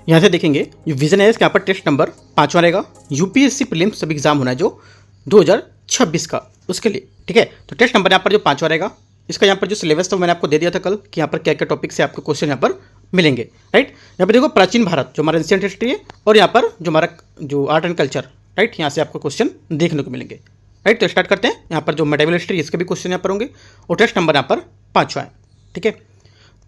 यहाँ से देखेंगे जो विजन है इसके यहाँ पर टेस्ट नंबर 5वां रहेगा। यूपीएससी प्रीलिम्स सभी एग्जाम होना है जो 2026 का, उसके लिए। ठीक है, तो टेस्ट नंबर यहाँ पर जो 5वां रहेगा, इसका यहाँ पर जो सिलेबस था मैंने आपको दे दिया था कल कि यहाँ पर क्या क्या टॉपिक से आपको क्वेश्चन यहाँ पर मिलेंगे। राइट, यहाँ पर देखो प्राचीन भारत जो हमारा एंशिएंट हिस्ट्री है, और यहाँ पर जो हमारा जो आर्ट एंड कल्चर, राइट, यहाँ से आपको क्वेश्चन देखने को मिलेंगे। राइट, तो स्टार्ट करते हैं। यहाँ पर जो मेडिवल हिस्ट्री इसके भी क्वेश्चन यहाँ पर होंगे, और टेस्ट नंबर यहाँ पर 5वां है। ठीक है,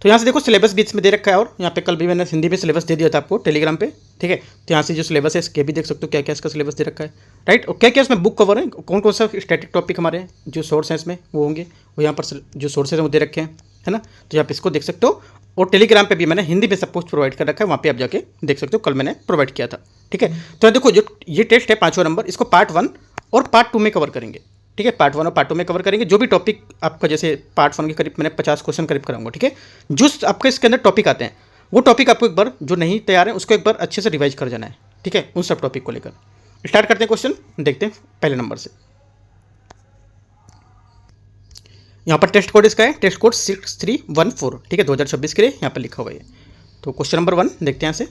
तो यहाँ से देखो सिलेबस बीच में दे रखा है, और यहाँ पे कल भी मैंने हिंदी में सिलेबस दे दिया था आपको टेलीग्राम पे। ठीक है, तो यहाँ से जो सिलेबस है इसके भी देख सकते हो क्या क्या इसका सिलेबस दे रखा है। राइट, और क्या क्या इसमें बुक कवर है, कौन कौन सा स्टैटिक टॉपिक हमारे जो सोर्स हैं इसमें वो होंगे, वो यहाँ पर जो सोर्सेज हैं वो दे रखे हैं, है ना। तो आप इसको देख सकते हो, और टेलीग्राम पे भी मैंने हिंदी में सब कुछ प्रोवाइड कर रखा है, वहाँ पे आप जाके देख सकते हो, कल मैंने प्रोवाइड किया था। ठीक है, तो देखो जो ये टेस्ट है 5वां नंबर, इसको पार्ट 1 और पार्ट 2 में कवर करेंगे। ठीक है, पार्ट 1 और पार्ट 2 में कवर करेंगे। जो भी टॉपिक आपका, जैसे पार्ट 1 के करीब मैंने 50 क्वेश्चन करीब कराऊंगा। ठीक है, जो आपके इसके अंदर टॉपिक आते हैं वो टॉपिक आपको एक बार जो नहीं तैयार है उसको एक बार अच्छे से रिवाइज कर जाना है। ठीक है, उन सब टॉपिक को लेकर स्टार्ट करते हैं। क्वेश्चन देखते हैं पहले नंबर से। यहाँ पर टेस्ट कोड इसका है, टेस्ट कोड 6314। ठीक है, 2026 के लिए यहाँ पर लिखा हुआ है। तो क्वेश्चन नंबर 1 देखते हैं यहाँ से।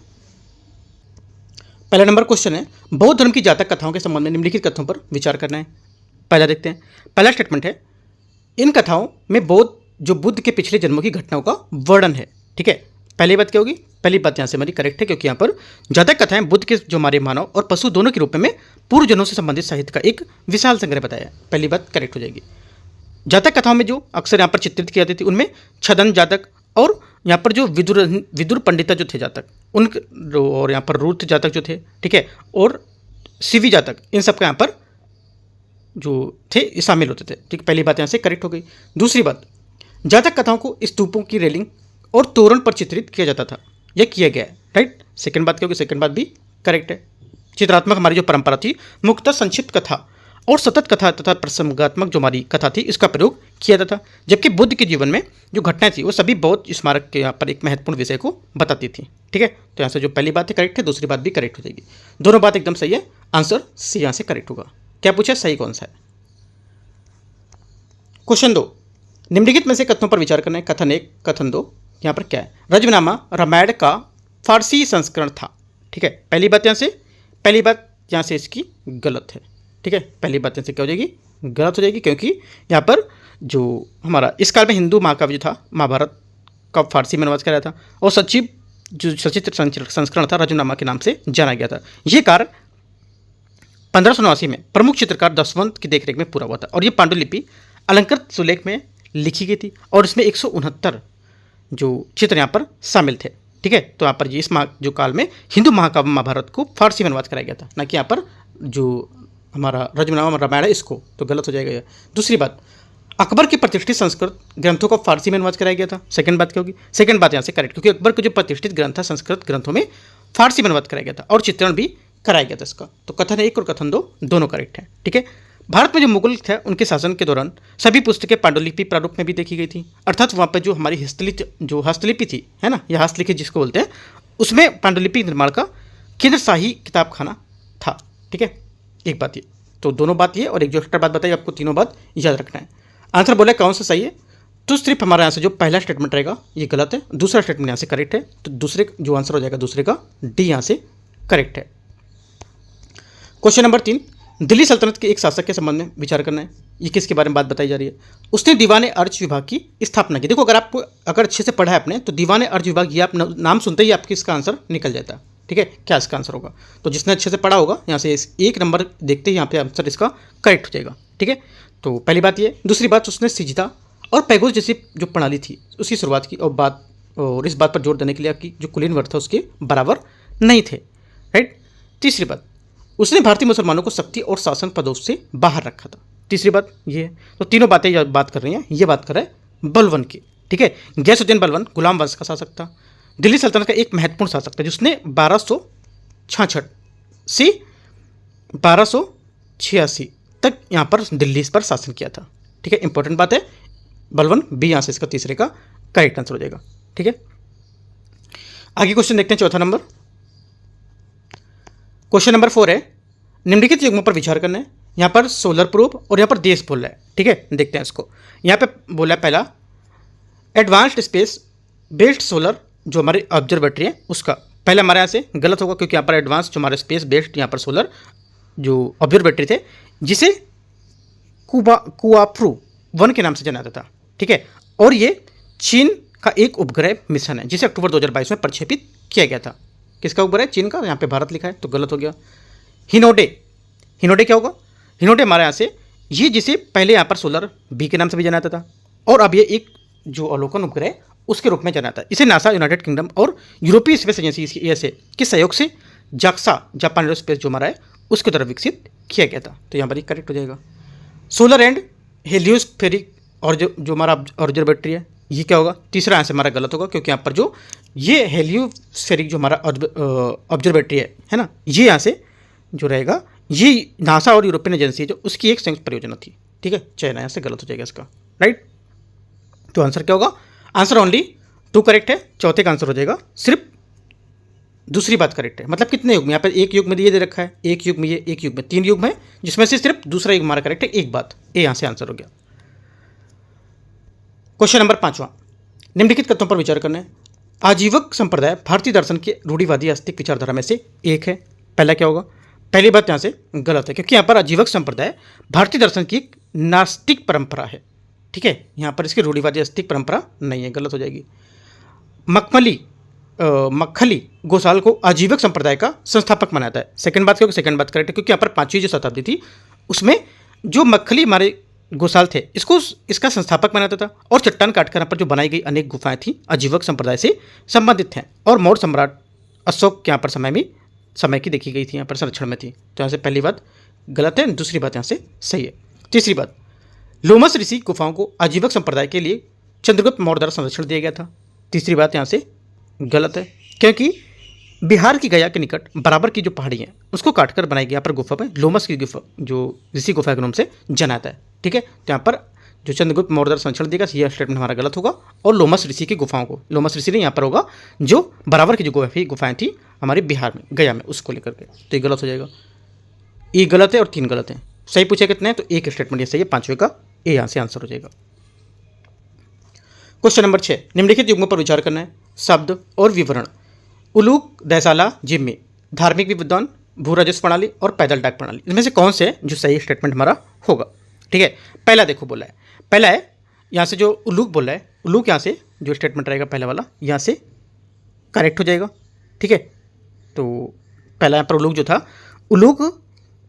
पहला नंबर क्वेश्चन है, बौद्ध धर्म की जातक कथाओं के संबंध में निम्नलिखित कथनों पर विचार करना है। पहला देखते हैं, पहला स्टेटमेंट है, इन कथाओं में बुद्ध के पिछले जन्मों की घटनाओं का वर्णन है। ठीक है, पहली बात क्या होगी, पहली बात यहाँ से हमारी करेक्ट है, क्योंकि यहाँ पर जातक कथाएं बुद्ध के जो हमारे मानव और पशु दोनों के रूप में पूर्व जन्मों से संबंधित साहित्य का एक विशाल संग्रह बताया है। पहली बात करेक्ट हो जाएगी। जातक कथाओं में जो अक्सर यहाँ पर चित्रित की जाती थी उनमें छदन जातक, और यहाँ पर जो विदुर पंडिता जो थे जातक उन, और यहाँ पर रूथ जातक जो थे, ठीक है, और शिवी जातक, इन सब का यहाँ पर जो थे शामिल होते थे। ठीक, पहली बात यहाँ से करेक्ट हो गई। दूसरी बात, जातक कथाओं को स्तूपों की रेलिंग और तोरण पर चित्रित किया जाता था, यह किया गया है। राइट, सेकंड बात क्या होगी, सेकंड बात भी करेक्ट है। चित्रात्मक हमारी जो परंपरा थी, मुख्यतः संक्षिप्त कथा और सतत कथा तथा प्रसंगात्मक जो हमारी कथा थी इसका प्रयोग किया जाता था, जबकि बुद्ध के जीवन में जो घटनाएं थी वो सभी बौद्ध स्मारक के यहाँ पर एक महत्वपूर्ण विषय को बताती थी। ठीक है, तो यहाँ से जो पहली बात है करेक्ट है, दूसरी बात भी करेक्ट हो जाएगी। दोनों बात एकदम सही है, आंसर सी यहाँ से करेक्ट होगा। क्या पूछा, सही कौन सा है। क्वेश्चन 2, निम्नलिखित में से कथनों पर विचार करना है। कथन 1, कथन 2 यहाँ पर क्या है, रजमनामा रामायण का फारसी संस्करण था। ठीक है, पहली बात यहाँ से इसकी गलत है। ठीक है, पहली बात यहाँ से क्या हो जाएगी, गलत हो जाएगी, क्योंकि यहाँ पर जो हमारा इस काल में हिंदू महाकाव्य था, महाभारत का फारसी में अनुवाद कराया था, और सचिव जो सचित्र संस्करण था रजमनामा के नाम से जाना गया था। ये कार्य 1589 में प्रमुख चित्रकार दशवंत की देखरेख में पूरा हुआ था, और ये पांडुलिपि अलंकृत सुलेख में लिखी गई थी, और इसमें 169 जो चित्र यहाँ पर शामिल थे। ठीक है, तो यहाँ पर इस जो काल में हिंदू महाकाव्य महाभारत को फारसी में अनुवाद कराया गया था, ना कि यहाँ पर जो हमारा रजमनामा रामायण है इसको, तो गलत हो जाएगा। दूसरी बात, अकबर के प्रतिष्ठित संस्कृत ग्रंथों को फारसी में अनुवाद कराया गया था। सेकंड बात क्या होगी, सेकंड बात यहाँ से करेक्ट, क्योंकि अकबर के जो प्रतिष्ठित ग्रंथ था संस्कृत ग्रंथों में फारसी में अनुवाद कराया गया था, और चित्रण भी कराया गया था इसका। तो कथन 1 और कथन 2 दोनों करेक्ट हैं। ठीक है, भारत में जो मुगल थे उनके शासन के दौरान सभी पुस्तकें पांडुलिपि प्रारूप में भी देखी गई थी, अर्थात वहाँ पर जो हमारी हस्तलिपि थी, है ना, या हस्तलिखित जिसको बोलते हैं, उसमें पांडुलिपि निर्माण का केंद्र शाही किताबखाना था। ठीक है, एक बात ये, तो दोनों बात ये, और एक जो एक्स्ट्रा बात बताइए, आपको तीनों बात याद रखना है। आंसर बोला कौन सा सही है, तो सिर्फ हमारा यहाँ से जो पहला स्टेटमेंट रहेगा ये गलत है, दूसरा स्टेटमेंट यहाँ से करेक्ट है, तो दूसरे जो आंसर हो जाएगा दूसरे का डी यहाँ से करेक्ट है। क्वेश्चन नंबर 3, दिल्ली सल्तनत के एक शासक के संबंध में विचार करना है। ये किसके बारे में बात बताई जा रही है, उसने दीवान अर्ज विभाग की स्थापना की। देखो, अगर अच्छे से पढ़ा है आपने तो दीवान अर्ज विभाग ये आप नाम सुनते ही आपके इसका आंसर निकल जाता है। ठीक है, क्या इसका आंसर होगा, तो जिसने अच्छे से पढ़ा होगा यहाँ से एक नंबर देखते ही यहाँ पे आंसर इसका करेक्ट हो जाएगा। ठीक है, तो पहली बात ये। दूसरी बात, उसने सिजदा और पैगोज जैसी जो प्रणाली थी उसकी शुरुआत की, और इस बात पर जोर देने के लिए कि जो कुलीन वर्ग था उसके बराबर नहीं थे। राइट, तीसरी बात, उसने भारतीय मुसलमानों को शक्ति और शासन पदों से बाहर रखा था। तीसरी बात ये है, तो तीनों बातें बात कर रही हैं, ये बात कर रहे हैं बलवन की। ठीक है, गैसुद्दीन बलवन गुलाम वंश का शासक था, दिल्ली सल्तनत का एक महत्वपूर्ण शासक था, जिसने 1266 से 1286 तक यहाँ पर दिल्ली पर शासन किया था। ठीक है, इंपॉर्टेंट बात है, बलवन बी यहाँ से इसका तीसरे का करेक्ट आंसर हो जाएगा। ठीक है, आगे क्वेश्चन देखते हैं, चौथा नंबर। क्वेश्चन नंबर 4 है, निम्नलिखित युग्मों पर विचार करना है। यहाँ पर सोलर प्रूफ और यहाँ पर देश बोल रहा है। ठीक है, देखते हैं इसको। यहाँ पे बोला है पहला, एडवांस्ड स्पेस बेस्ड सोलर जो हमारी ऑब्जर्वेटरी है उसका पहला हमारे यहाँ से गलत होगा क्योंकि यहाँ पर एडवांस जो हमारे स्पेस बेस्ड यहाँ पर सोलर जो ऑब्जर्वेटरी थे जिसे कुआफ्रू 1 के नाम से जाना जाता था, ठीक है। और ये चीन का एक उपग्रह मिशन है जिसे अक्टूबर 2022 में प्रक्षेपित किया गया था। किसका उपग्रह? चीन का। यहाँ पे भारत लिखा है तो गलत हो गया। हिनोडे, हिनोडे क्या होगा? हिनोडे हमारे यहाँ से ये जिसे पहले यहाँ पर सोलर बी के नाम से भी जाना जाता था और अब ये एक जो अवलोकन उपग्रह उसके रूप में जाना जाता है। इसे नासा, यूनाइटेड किंगडम और यूरोपीय स्पेस एजेंसी ईएसए के सहयोग से जाक्सा, जापान एरोस्पेस जो हमारा है उसके द्वारा विकसित किया गया था। तो यहाँ पर करेक्ट हो जाएगा। सोलर एंड हेलियोस्फेरिक और जो हमारा ऑब्जर्वेटरी है ये क्या होगा? तीसरा यहाँ से हमारा गलत होगा क्योंकि यहाँ पर जो ये हेलियोस्फेरिक जो हमारा ऑब्जर्वेटरी है ना, ये यहाँ से जो रहेगा ये नासा और यूरोपियन एजेंसी जो उसकी एक संयुक्त परियोजना थी, ठीक है। चाइना यहाँ से गलत हो जाएगा इसका, राइट। तो आंसर क्या होगा? आंसर ओनली 2 करेक्ट है। चौथे का आंसर हो जाएगा सिर्फ दूसरी बात करेक्ट है। मतलब कितने युग में? यहाँ पर एक युग में ये दे रखा है, एक युग में ये, एक युग में 3 युग में, जिसमें से सिर्फ दूसरा युग हमारा करेक्ट है। एक बात ये यहाँ से आंसर हो गया। क्वेश्चन नंबर 5वां, निम्नलिखित तथ्यों पर विचार करना है। आजीवक संप्रदाय भारतीय दर्शन के रूढ़िवादी आस्तिक विचारधारा में से एक है। पहला क्या होगा? पहली बात यहाँ से गलत है क्योंकि यहाँ पर आजीवक संप्रदाय भारतीय दर्शन की एक नास्तिक परंपरा है, ठीक है। यहाँ पर इसकी रूढ़िवादी आस्तिक परंपरा नहीं है, गलत हो जाएगी। मक्खली गोसाल को आजीवक संप्रदाय का संस्थापक माना जाता है। सेकंड बात क्या होगी? सेकंड बात करेक्ट है क्योंकि यहाँ पर 5वीं जो शताब्दी थी उसमें जो मक्खली हमारे गोसाल थे इसका संस्थापक माना जाता था और चट्टान काटकर यहाँ पर जो बनाई गई अनेक गुफाएं थी आजीवक संप्रदाय से संबंधित हैं और मौर्य सम्राट अशोक के यहाँ पर समय की देखी गई थी, यहाँ पर संरक्षण में थी। तो यहाँ से पहली बात गलत है, दूसरी बात यहाँ से सही है। तीसरी बात, लोमस ऋषि गुफाओं को आजीवक संप्रदाय के लिए चंद्रगुप्त मौर्य द्वारा संरक्षण दिया गया था। तीसरी बात यहाँ से गलत है क्योंकि बिहार की गया के निकट बराबर की जो पहाड़ी है उसको काटकर बनाई गई यहाँ पर गुफा में लोमस की गुफा जो ऋषि गुफा के नाम से जाना जाता है, ठीक है। तो यहाँ पर जो चंद्रगुप्त मौर्य द्वारा संरक्षण देगा यह स्टेटमेंट हमारा गलत होगा और लोमस ऋषि की गुफाओं को, लोमस ऋषि नहीं यहाँ पर होगा, जो बराबर की जो गुफाएं थी हमारे बिहार में गया में उसको लेकर के, तो ये गलत हो जाएगा। ये गलत है और 3 गलत है। सही पूछे कितने हैं? तो एक स्टेटमेंट ये सही है, 5वें का ए यहाँ से आंसर हो जाएगा। क्वेश्चन नंबर 6, निम्नलिखित युग्मों पर विचार करना है। शब्द और विवरण। उलूक, दैसाला, जिम्मी, धार्मिक विद्वान, भू राजस्व प्रणाली और पैदल डाक प्रणाली, इनमें से कौन से जो सही स्टेटमेंट हमारा होगा, ठीक है। पहला देखो बोला है, पहला है यहाँ से जो उलूक बोला है, उलूक यहाँ से जो स्टेटमेंट रहेगा पहला वाला यहाँ से करेक्ट हो जाएगा, ठीक है। तो पहला यहाँ पर उलूक जो था, उलूक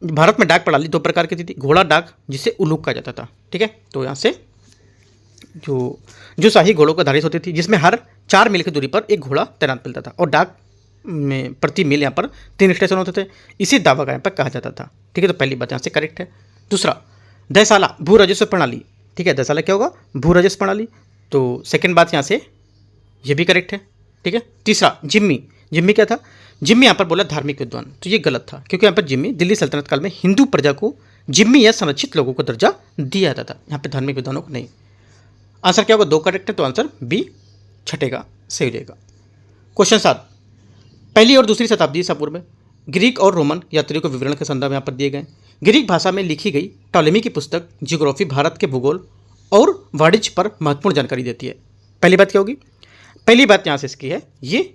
भारत में डाक प्रणाली 2 प्रकार की थी, घोड़ा डाक जिसे उलूक कहा जाता था, ठीक है। तो यहाँ से जो शाही घोड़ों को आधारित होती थी जिसमें हर 4 मील की दूरी पर एक घोड़ा तैनात मिलता था और डाक में प्रति मील यहाँ पर 3 स्टेशन होते थे, इसी दावा का यहाँ पर कहा जाता था, ठीक है। तो पहली बात यहाँ से करेक्ट है। दूसरा, दैसाला भू राजस्व प्रणाली, ठीक है। दैसाला क्या होगा? भू राजस्व प्रणाली। तो सेकंड बात यहाँ से ये भी करेक्ट है, ठीक है। तीसरा, जिम्मी, जिम्मी क्या था? जिम्मी यहाँ पर बोला धार्मिक विद्वान, तो ये गलत था क्योंकि यहाँ पर जिम्मी दिल्ली सल्तनत काल में हिंदू प्रजा को जिम्मी या संरक्षित लोगों को दर्जा दिया जाता था, यहाँ पे धार्मिक विद्वानों को नहीं। आंसर क्या होगा? 2 करेक्ट है, तो आंसर बी छठे का सही हो जाएगा। क्वेश्चन 7, पहली और दूसरी शताब्दी ईसा पूर्व में ग्रीक और रोमन यात्रियों के विवरण के संदर्भ यहाँ पर दिए गए। ग्रीक भाषा में लिखी गई टॉलेमी की पुस्तक जियोग्राफी भारत के भूगोल और वाणिज्य पर महत्वपूर्ण जानकारी देती है। पहली बात क्या होगी? पहली बात यहाँ से इसकी है, ये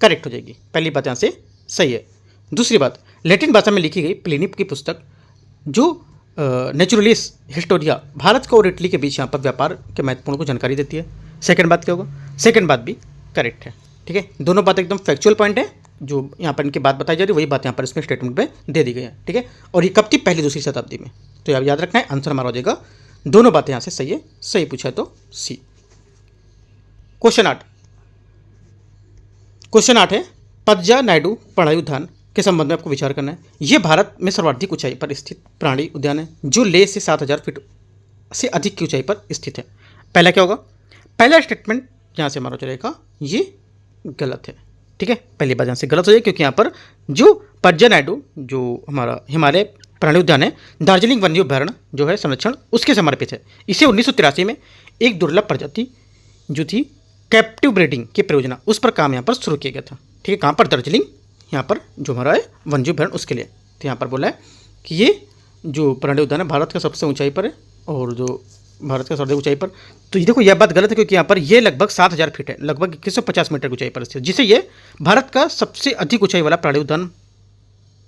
करेक्ट हो जाएगी, पहली बात यहाँ से सही है। दूसरी बात, लैटिन भाषा में लिखी गई प्लिनी की पुस्तक जो नेचुरलिस हिस्टोरिया भारत को और इटली के बीच यहाँ पर व्यापार के महत्वपूर्ण को जानकारी देती है। सेकंड बात क्या होगा? सेकंड बात भी करेक्ट है, ठीक है। दोनों बात एकदम फैक्चुअल पॉइंट है, जो यहाँ पर इनकी बात बताई जा रही है वही बात यहाँ पर इसमें स्टेटमेंट में दे दी गई है, ठीक है। और ये कब थी? पहली दूसरी शताब्दी में। तो याद रखना है, आंसर हमारा हो जाएगा, दोनों बातें यहाँ से सही है, सही पूछा है तो सी। क्वेश्चन 8, क्वेश्चन 8 है पद्जा नायडू प्राणी उद्यान के संबंध में आपको विचार करना है। ये भारत में सर्वाधिक ऊंचाई पर स्थित प्राणी उद्यान है जो लेह से 7000 फीट से अधिक की ऊंचाई पर स्थित है। पहला क्या होगा? पहला स्टेटमेंट यहाँ से हमारा चलेगा ये गलत है, ठीक है। पहली बात यहाँ से गलत हो जाएगी क्योंकि यहाँ पर जो पद्जा नायडू जो हमारा हिमालय प्राणी उद्यान है दार्जिलिंग वन्य अभ्यारण्य जो है संरक्षण उसके समर्पित है। इसे 1983 में एक दुर्लभ प्रजाति जो थी कैप्टिव ब्रीडिंग की परियोजना उस पर काम यहाँ पर शुरू किया गया था, ठीक है। कहाँ पर? दार्जिलिंग, यहाँ पर जो हमारा है वन्य अभ्यारण्य उसके लिए। तो यहाँ पर बोला है कि ये जो प्राणी उद्यान है भारत का सबसे ऊंचाई पर है और जो भारत का सर्वाधिक ऊंचाई पर। तो ये देखो यह बात गलत है, क्योंकि यहाँ पर ये लगभग 7,000 फीट है, लगभग 2150 मीटर की ऊंचाई पर स्थित, जिसे ये भारत का सबसे अधिक ऊंचाई वाला प्राणी उद्यान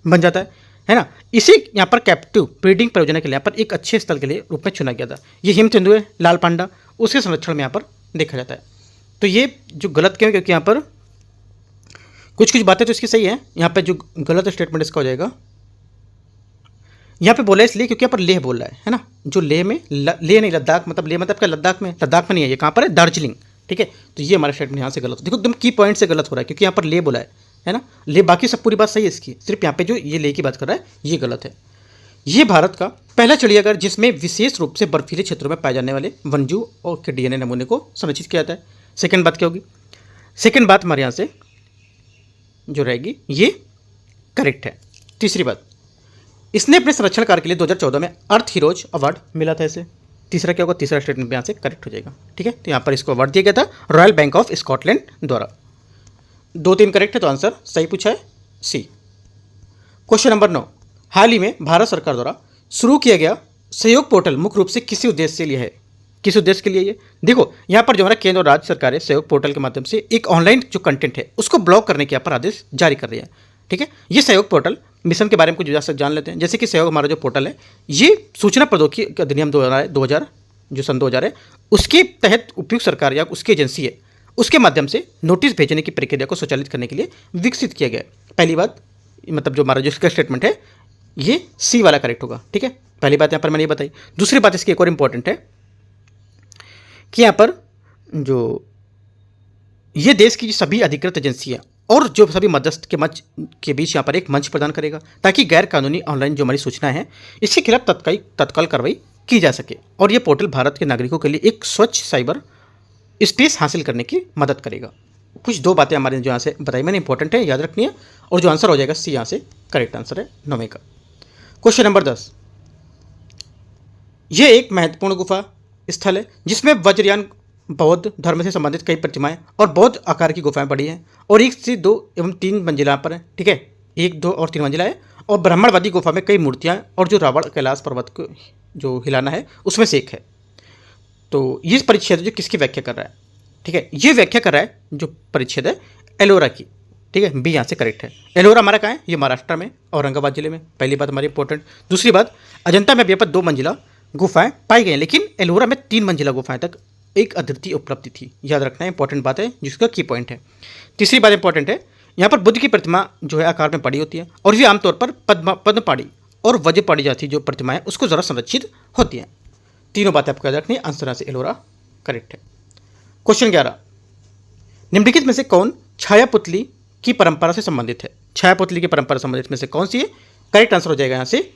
बन जाता है ना। इसी यहाँ पर कैप्टिव ब्रीडिंग परियोजना के लिए यहाँ पर एक अच्छे स्थल के लिए रूप में चुना गया था। ये हिम तेंदुए, लाल पांडा, उसके संरक्षण में यहाँ पर देखा जाता है। तो ये जो गलत क्यों है, क्योंकि यहाँ पर कुछ कुछ बातें तो इसकी सही है, यहाँ पे जो गलत स्टेटमेंट इसका हो जाएगा, यहाँ पे बोला है इसलिए क्योंकि यहाँ पर लेह बोल रहा है ना, जो लेह में लेह नहीं लद्दाख, मतलब लेह मतलब क्या लद्दाख में नहीं है, ये कहाँ पर है, दार्जिलिंग, ठीक है। तो ये हमारा स्टेटमेंट यहाँ से गलत हो, देखो एकदम की पॉइंट से गलत हो रहा है, क्योंकि यहाँ पर लेह बोला है ना, लेह, बाकी सब पूरी बात सही है इसकी, सिर्फ यहाँ पे जो ये लेह की बात कर रहा है ये गलत है। ये भारत का पहला चिड़ियाघर जिसमें विशेष रूप से बर्फीले क्षेत्रों में पाए जाने वाले वन्यजीव और के DNA नमूने को संरक्षित किया जाता है। सेकेंड बात क्या होगी, सेकेंड बात हमारे यहाँ से जो रहेगी ये करेक्ट है। तीसरी बात, इसने अपने संरक्षण कार्य के लिए 2014 में अर्थ हीरोज अवार्ड मिला था इसे। तीसरा क्या होगा, तीसरा स्टेटमेंट यहाँ से करेक्ट हो जाएगा, ठीक है। तो यहाँ पर इसको अवार्ड दिया गया था रॉयल बैंक ऑफ स्कॉटलैंड द्वारा। 2-3 करेक्ट है, तो आंसर सही पूछा है सी। क्वेश्चन नंबर 9, हाल ही में भारत सरकार द्वारा शुरू किया गया सहयोग पोर्टल मुख्य रूप से किसी उद्देश्य के लिए है, किस उद्देश्य के लिए ये, देखो यहाँ पर जो हमारा केंद्र और राज्य सरकार है सहयोग पोर्टल के माध्यम से एक ऑनलाइन जो कंटेंट है उसको ब्लॉक करने के यहाँ पर आदेश जारी कर रही है, ठीक है। ये सहयोग पोर्टल मिशन के बारे में कुछ जान लेते हैं। जैसे कि सहयोग हमारा जो पोर्टल है ये सूचना प्रौद्योगिकी अधिनियम 2000 जो सन 2000 है उसके तहत उपयुक्त सरकार या उसकी एजेंसी है उसके माध्यम से नोटिस भेजने की प्रक्रिया को स्वचालित करने के लिए विकसित किया गया है। पहली बात, मतलब जो हमारा जो इसका स्टेटमेंट है ये सी वाला करेक्ट होगा, ठीक है। पहली बात यहाँ पर मैंने ये बताई। दूसरी बात इसकी एक और इंपॉर्टेंट है कि यहाँ पर जो ये देश की सभी अधिकृत एजेंसियाँ और जो सभी मध्यस्थ के मंच के बीच यहाँ पर एक मंच प्रदान करेगा ताकि गैर कानूनी ऑनलाइन जो हमारी सूचनाएं हैं इसके खिलाफ तत्काल कार्रवाई की जा सके। और ये पोर्टल भारत के नागरिकों के लिए एक स्वच्छ साइबर स्पेस हासिल करने की मदद करेगा। कुछ 2 बातें हमारे जो यहाँ से बताई मैंने इंपॉर्टेंट है, याद रखनी है। और जो आंसर हो जाएगा सी यहाँ से करेक्ट आंसर है 9वें का। क्वेश्चन नंबर 10, यह एक महत्वपूर्ण गुफा स्थल है जिसमें वज्रयान बौद्ध धर्म से संबंधित कई प्रतिमाएं और बौद्ध आकार की गुफाएं बड़ी हैं और 1 से 2 एवं 3 मंजिला पर है, ठीक है। 1, 2 और 3 मंजिला है। और ब्राह्मणवादी गुफा में कई मूर्तियां और जो रावण कैलाश पर्वत को जो हिलाना है उसमें से एक है। तो ये परिच्छेद जो किसकी व्याख्या कर रहा है, ठीक है, ये व्याख्या कर रहा है जो परिच्छेद है एलोरा की, ठीक है। बी यहाँ से करेक्ट है। एलोरा हमारा कहाँ है, ये महाराष्ट्र में औरंगाबाद जिले में। पहली बात हमारी इंपॉर्टेंट। दूसरी बात, अजंता में अभी पर 2 मंजिला गुफाएं पाई गई हैं, लेकिन एलोरा में 3 मंजिला गुफाएं तक एक अद्वितीय उपलब्धि थी। याद रखना है, इंपॉर्टेंट बात है जिसका की पॉइंट है। तीसरी बात इंपॉर्टेंट है, यहाँ पर बुद्ध की प्रतिमा जो है आकार में बड़ी होती है और ये आमतौर पर पद्मपाड़ी और वज्रपाड़ी जाति जो प्रतिमा है उसको ज़रा संरक्षित होती हैं। तीनों बातें आपको याद रखनी है। आंसर यहाँ से एलोरा करेक्ट है। क्वेश्चन 11, निम्नलिखित में से कौन छाया पुतली की परंपरा से संबंधित है। छाया पुतली की परंपरा से संबंधित में से कौन सी है, करेक्ट आंसर हो जाएगा यहाँ से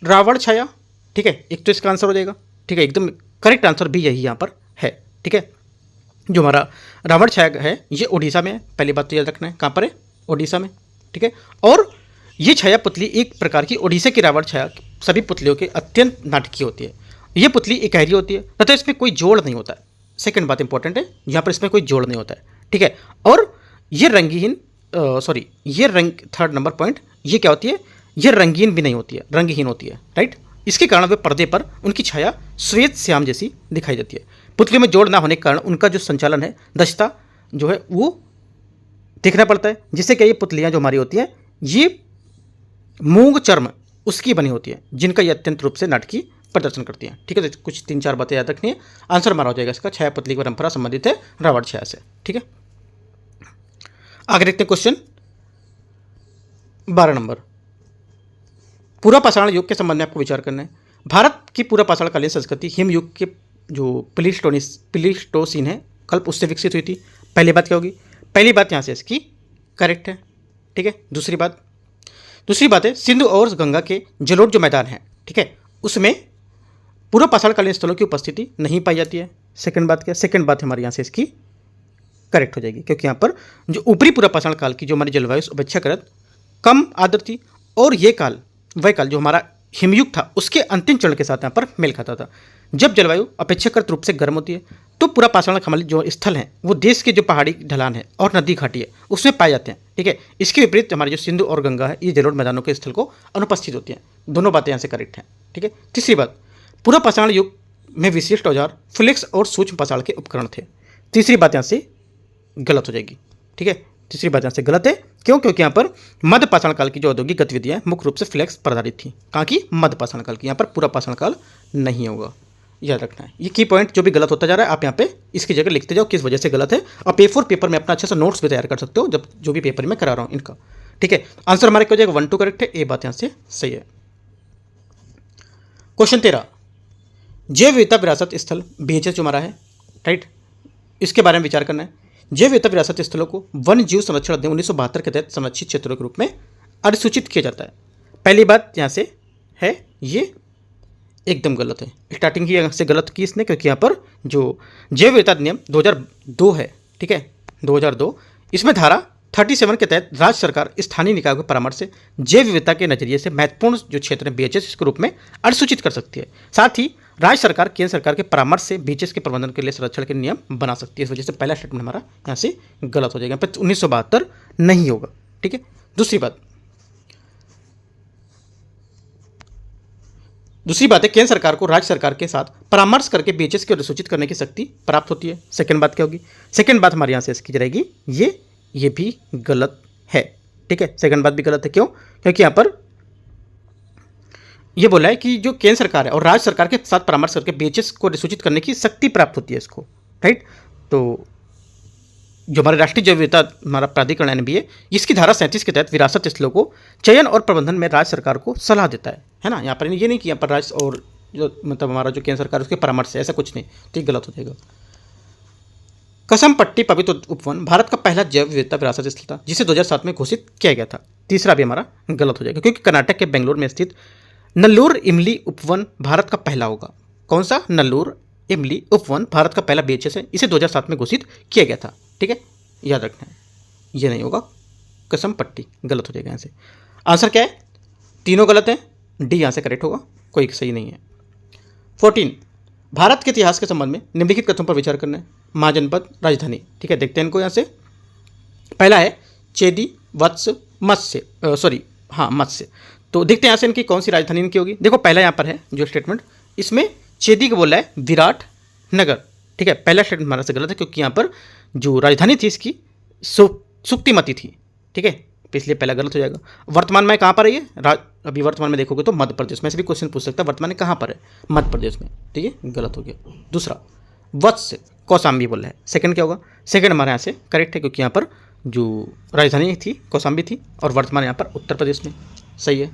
रावण छाया, ठीक है। एक तो इसका आंसर हो जाएगा, ठीक है, एकदम करेक्ट आंसर भी यही यहाँ पर है, ठीक है। जो हमारा रावण छाया है ये उड़ीसा में है, पहली बात तो याद रखना है, कहाँ पर है, उड़ीसा में, ठीक है। और ये छाया पुतली एक प्रकार की उड़ीसा की रावण छाया सभी पुतलियों के अत्यंत नाटकीय होती है। ये पुतली इकहरी होती है तथा इसमें कोई जोड़ नहीं होता है। सेकंड बात इंपॉर्टेंट है, यहाँ पर इसमें कोई जोड़ नहीं होता है, ठीक है। और ये रंगहीन ये रंग, थर्ड नंबर पॉइंट, ये क्या होती है, ये रंगीन भी नहीं होती है, रंगहीन होती है, राइट। इसके कारण वे पर्दे पर उनकी छाया श्वेत श्याम जैसी दिखाई देती है। पुतलियों में जोड़ ना होने के कारण उनका जो संचालन है, दक्षता जो है वो देखना पड़ता है, जिससे कि ये पुतलियाँ जो हमारी होती हैं ये मूंग चर्म उसकी बनी होती है, जिनका ये अत्यंत रूप से नाटकीय प्रदर्शन करती हैं, ठीक है। तो कुछ 3-4 बातें याद रखनी है। आंसर हमारा हो जाएगा इसका छाया पुतली की परंपरा संबंधित है रावण छाया से, ठीक है। आगे देखते हैं क्वेश्चन 12 नंबर, पूरा पाषाण युग के संबंध में आपको विचार करना है। भारत की पूरा पाषाणकालीन संस्कृति हिम युग के जो प्लीस्टोसीन है कल्प उससे विकसित हुई थी। पहली बात क्या होगी, पहली बात यहाँ से इसकी करेक्ट है, ठीक है। दूसरी बात है सिंधु और गंगा के जलोढ़ जो मैदान है, ठीक है, उसमें पूरा पाषाणकालीन स्थलों की उपस्थिति नहीं पाई जाती है। सेकंड बात क्या, सेकंड बात हमारे यहाँ से इसकी करेक्ट हो जाएगी, क्योंकि यहाँ पर जो ऊपरी पूरा पाषाण काल की जो हमारी जलवायु अपेक्षाकृत कम आर्द्र थी और ये काल वह काल जो हमारा हिमयुग था उसके अंतिम चरण के साथ यहाँ पर मेल खाता था। जब जलवायु अपेक्षाकृत रूप से गर्म होती है तो पूरा पाषाण कालीन जो स्थल हैं वो देश के जो पहाड़ी ढलान है और नदी घाटी है उसमें पाए जाते हैं, ठीक है। इसके विपरीत हमारे जो सिंधु और गंगा है ये जलोढ़ मैदानों के स्थल को अनुपस्थित होती हैं। दोनों बातें यहाँ से करेक्ट हैं, ठीक है। तीसरी बात, पूरा पाषाण युग में विशिष्ट औजार फ्लेक्स और सूक्ष्म पाषाण के उपकरण थे। तीसरी बात यहाँ से गलत हो जाएगी। ठीक है, तीसरी बात यहाँ से गलत है। क्यों? क्योंकि यहाँ पर मध्य पाषाण काल की जो औद्योगिक गतिविधियाँ मुख्य रूप से फ्लेक्स पर आधारित थी। कहाँ की? मध्य पाषाण काल की। यहाँ पर पूरा पाषाण काल नहीं होगा, याद रखना है। ये की पॉइंट जो भी गलत होता जा रहा है आप यहाँ पे इसकी जगह लिखते जाओ किस वजह से गलत है, और पेपर पेपर में अपना अच्छा सा नोट्स भी तैयार कर सकते हो जब जो भी पेपर में करा रहा हूँ इनका। ठीक है, आंसर हमारे क्या हो जाएगा? 1 2 करेक्ट है, ये बात यहाँ से सही है। क्वेश्चन 13, जैव विविधता विरासत स्थल BHS जो हमारा है, राइट, इसके बारे में विचार करना है। जैव विविधता विरासत स्थलों को वन्य जीव संरक्षण अधिनियम 1972 के तहत संरक्षित क्षेत्रों के रूप में अधिसूचित किया जाता है। पहली बात यहाँ से है ये एकदम गलत है। स्टार्टिंग ही से गलत की इसने, क्योंकि यहाँ पर जो जैव विविधता अधिनियम 2002 है, ठीक है, 2002, इसमें धारा 37 के तहत राज्य सरकार स्थानीय निकाय के परामर्श से जैव विविधता के नजरिए से महत्वपूर्ण जो क्षेत्र है BHS के रूप में अधिसूचित कर सकती है। साथ ही राज्य सरकार केंद्र सरकार के परामर्श से BHS के प्रबंधन के लिए संरक्षण के नियम बना सकती है। इस वजह से पहला स्टेटमेंट हमारा यहाँ से गलत हो जाएगा, पर 1972 नहीं होगा। ठीक है, दूसरी बात है, केंद्र सरकार को राज्य सरकार के साथ परामर्श करके BHS को अधिसूचित करने की शक्ति प्राप्त होती है। सेकंड बात क्या होगी? सेकंड बात हमारे यहाँ से इसकी रहेगी ये भी गलत है। ठीक है, सेकंड बात भी गलत है। क्यों? क्योंकि यहाँ पर ये बोला है कि जो केंद्र सरकार है और राज्य सरकार के साथ परामर्श करके BHS को अधिसूचित करने की शक्ति प्राप्त होती है इसको, राइट। तो जो हमारे राष्ट्रीय जैव विविधता हमारा प्राधिकरण NBA, इसकी धारा 37 के तहत विरासत स्थलों को चयन और प्रबंधन में राज्य सरकार को सलाह देता है ना। यहाँ पर ये नहीं कि यहाँ पर राज्य और जो मतलब हमारा जो केंद्र सरकार उसके परामर्श से, ऐसा कुछ नहीं, तो ये गलत हो जाएगा। कसमपट्टी पवित्र उपवन भारत का पहला जैव विविधता विरासत स्थल था जिसे 2007 में घोषित किया गया था। तीसरा भी हमारा गलत हो जाएगा, क्योंकि कर्नाटक के बेंगलोर में स्थित नल्लूर इमली उपवन भारत का पहला होगा। कौन सा? नल्लूर इमली उपवन भारत का पहला BHS है, इसे 2007 में घोषित किया गया था। ठीक है, याद रखना है, ये नहीं होगा, कसमपट्टी गलत हो जाएगा। यहाँ से आंसर क्या है? तीनों गलत हैं, डी यहाँ से करेक्ट होगा, कोई सही नहीं है। 14, भारत के इतिहास के संबंध में निम्नलिखित कथनों पर विचार करना है। महाजनपद राजधानी, ठीक है, देखते हैं इनको यहाँ से। पहला है चेदी वत्स मत्स्य, मत्स्य। तो देखते हैं यहाँ से इनकी कौन सी राजधानी इनकी होगी। देखो पहला यहाँ पर है जो स्टेटमेंट, इसमें चेदी को बोला है विराट नगर। ठीक है, पहला स्टेटमेंट हमारा से गलत है, क्योंकि यहाँ पर जो राजधानी थी इसकी सुक्तिमती थी। ठीक है, इसलिए पहला गलत हो जाएगा। वर्तमान में कहाँ पर है ये? अभी वर्तमान में देखोगे तो मध्य प्रदेश में, से भी क्वेश्चन पूछ सकता है वर्तमान में कहाँ पर है? मध्य प्रदेश में। ठीक है, गलत हो गया। दूसरा वत्स कौशाम्बी बोल रहा है, सेकंड क्या होगा? सेकंड हमारे यहाँ से करेक्ट है, क्योंकि यहाँ पर जो राजधानी थी कौशाम्बी थी और वर्तमान यहाँ पर उत्तर प्रदेश में, सही है।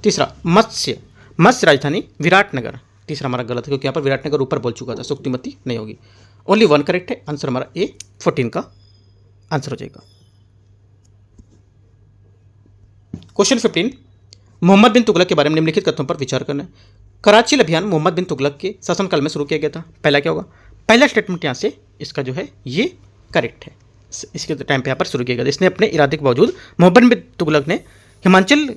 तीसरा मत्स्य राजधानी विराटनगर, तीसरा हमारा गलत है, क्योंकि यहाँ पर विराटनगर ऊपर बोल चुका था, सुक्तिमती नहीं होगी। ओनली 1 करेक्ट है, आंसर हमारा A 14 का आंसर हो जाएगा। क्वेश्चन 15, मोहम्मद बिन तुगलक के बारे में निम्नलिखित कथनों पर विचार करना है। कराची अभियान मोहम्मद बिन तुगलक के शासनकाल में शुरू किया गया था। पहला क्या होगा? पहला स्टेटमेंट यहाँ से इसका जो है ये करेक्ट है, इसके टाइम पे यहाँ पर शुरू किया गया था। इसने अपने इरादे के बावजूद मोहम्मद बिन तुगलक ने हिमाचल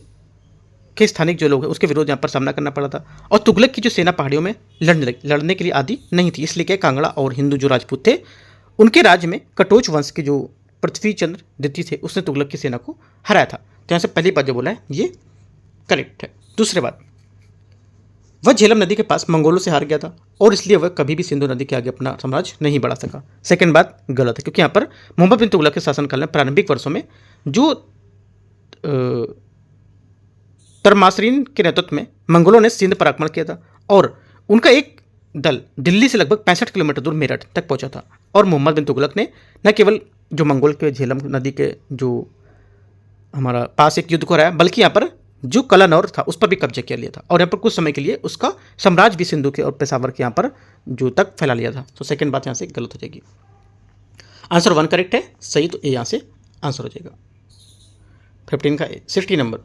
के स्थानिक जो लोग हैं उसके विरोध यहाँ पर सामना करना पड़ा था, और तुगलक की जो सेना पहाड़ियों में लड़ने के लिए आदि नहीं थी, इसलिए क्या कांगड़ा और हिंदू जो राजपूत थे उनके राज्य में कटोच वंश के जो पृथ्वी चंद्र द्वितीय थे उसने तुगलक की सेना को हराया था। तो यहाँ से पहली बात जो बोला है ये करेक्ट है। दूसरी बात, वह झेलम नदी के पास मंगोलों से हार गया था और इसलिए वह कभी भी सिंधु नदी के आगे अपना साम्राज्य नहीं बढ़ा सका। सेकंड बात गलत है, क्योंकि यहाँ पर मोहम्मद बिन तुगलक के शासनकाल में प्रारंभिक वर्षों में जो तरमासरीन के नेतृत्व में मंगोलों ने सिंध पर आक्रमण किया था और उनका एक दल दिल्ली से लगभग 65 किलोमीटर दूर मेरठ तक पहुंचा था, और मोहम्मद बिन तुगलक ने न केवल जो मंगोल के झेलम नदी के जो हमारा पास एक युद्ध को हराया, बल्कि यहाँ पर जो कलानौर था उस पर भी कब्जा किया लिया था, और यहाँ पर कुछ समय के लिए उसका साम्राज्य भी सिंधु के और पेशावर के यहाँ पर जो तक फैला लिया था। तो सेकंड बात यहाँ से गलत हो जाएगी। आंसर 1 करेक्ट है, सही, तो ए यहाँ से आंसर हो जाएगा। 15 का 60 नंबर।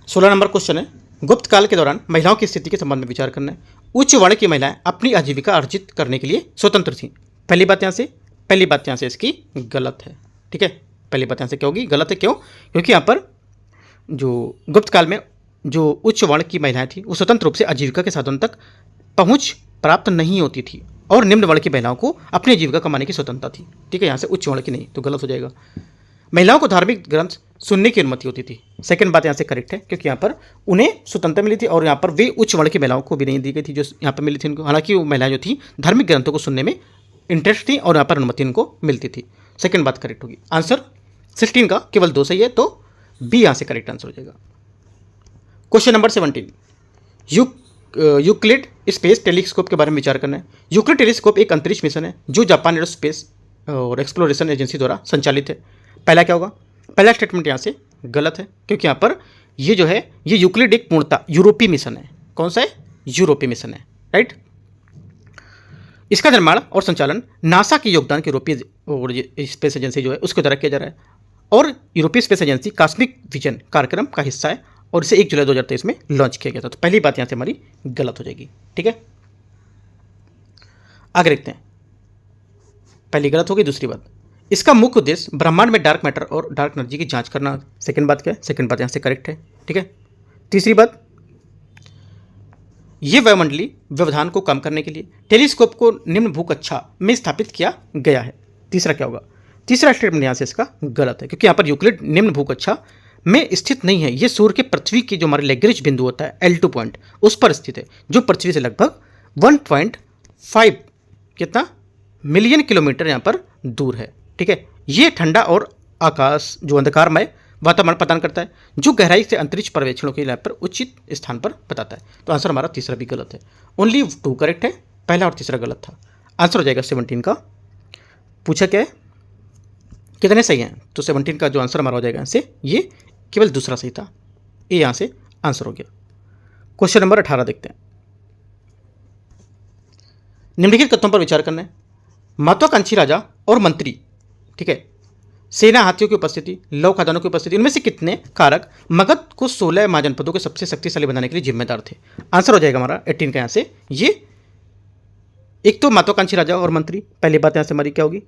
16 नंबर क्वेश्चन है, गुप्त काल के दौरान महिलाओं की स्थिति के संबंध में विचार करना है। उच्च वर्ण की महिलाएं अपनी आजीविका अर्जित करने के लिए स्वतंत्र थीं। पहली बात यहाँ से इसकी गलत है। ठीक है, पहली बात यहाँ से क्या होगी? गलत है। क्यों? क्योंकि यहाँ पर जो गुप्त काल में जो उच्च वर्ण की महिलाएं थी वो स्वतंत्र रूप से आजीविका के साधन तक पहुंच प्राप्त नहीं होती थी, और निम्न वर्ण की महिलाओं को अपनी आजीविका कमाने की स्वतंत्रता थी। ठीक है, यहाँ से उच्च वर्ण की नहीं, तो गलत हो जाएगा। महिलाओं को धार्मिक ग्रंथ सुनने की अनुमति होती थी। सेकंड बात यहाँ से करेक्ट है, क्योंकि यहाँ पर उन्हें स्वतंत्रता मिली थी और यहाँ पर वे उच्च वर्ण की महिलाओं को भी नहीं दी गई थी जो यहाँ पर मिली थी उनको। हालांकि वो महिलाएं जो थी धार्मिक ग्रंथों को सुनने में इंटरेस्ट थी और यहाँ पर अनुमति उनको मिलती थी। सेकंड बात करेक्ट होगी। आंसर 16 का केवल 2 सही है, तो बी यहाँ से करेक्ट आंसर हो जाएगा। Question number 17, Euclid space telescope के बारे में विचार करना है। यूक्लिड टेलीस्कोप एक अंतरिक्ष मिशन है जो जापान एरोस्पेस और एक्सप्लोरेशन एजेंसी द्वारा संचालित है। पहला क्या होगा? पहला स्टेटमेंट यहाँ से गलत है, क्योंकि यहाँ पर ये जो है ये यूक्लिड एक पूर्णतः यूरोपीय मिशन है। कौन सा है? यूरोपीय मिशन है, राइट। इसका निर्माण और संचालन नासा के योगदान के यूरोपीय और स्पेस एजेंसी जो है उसके द्वारा किया जा रहा है, और यूरोपीय स्पेस एजेंसी कॉस्मिक विजन कार्यक्रम का हिस्सा है और इसे 1 जुलाई 2023 में लॉन्च किया गया था। तो पहली बात यहाँ से हमारी गलत हो जाएगी, ठीक है। आगे देखते हैं। पहली गलत हो गई। दूसरी बात, इसका मुख्य उद्देश्य ब्रह्मांड में डार्क मैटर और डार्क एनर्जी की जांच करना। सेकंड बात क्या है? सेकंड बात यहाँ से करेक्ट है, ठीक है। तीसरी बात, यह वायुमंडलीय व्यवधान को कम करने के लिए टेलीस्कोप को निम्न भूकक्षा में स्थापित किया गया है। तीसरा क्या होगा? तीसरा स्टेटमेंट यहाँ से इसका गलत है, क्योंकि यहाँ पर यूक्लिड निम्न भूकक्षा में स्थित नहीं है। ये सूर्य के पृथ्वी के जो हमारे लैग्रेंज बिंदु होता है L2 पॉइंट, उस पर स्थित है, जो पृथ्वी से लगभग 1.5 कितना मिलियन किलोमीटर यहाँ पर दूर है, ठीक है। ये ठंडा और आकाश जो अंधकारमय वातावरण प्रदान करता है, जो गहराई से अंतरिक्ष पर्यवेक्षणों के लिए पर उचित स्थान पर बताता है। तो आंसर हमारा तीसरा भी गलत है। ओनली 2 करेक्ट है, पहला और तीसरा गलत था। आंसर हो जाएगा 17 का। पूछा क्या है? कितने सही हैं? तो 17 का जो आंसर हमारा हो जाएगा यहाँ से ये केवल दूसरा सही था। ये यहाँ से आंसर हो गया। क्वेश्चन नंबर 18 देखते हैं। निम्नलिखित कथनों पर विचार करना है। महत्वाकांक्षी राजा और मंत्री, ठीक है, सेना हाथियों की उपस्थिति, लौह खदानों की उपस्थिति, इनमें से कितने कारक मगध को 16 महाजनपदों के सबसे शक्तिशाली बनाने के लिए जिम्मेदार थे? आंसर हो जाएगा हमारा 18 का यहाँ से। ये एक तो महत्वाकांक्षी राजा और मंत्री, पहली बात यहाँ से हमारी क्या होगी?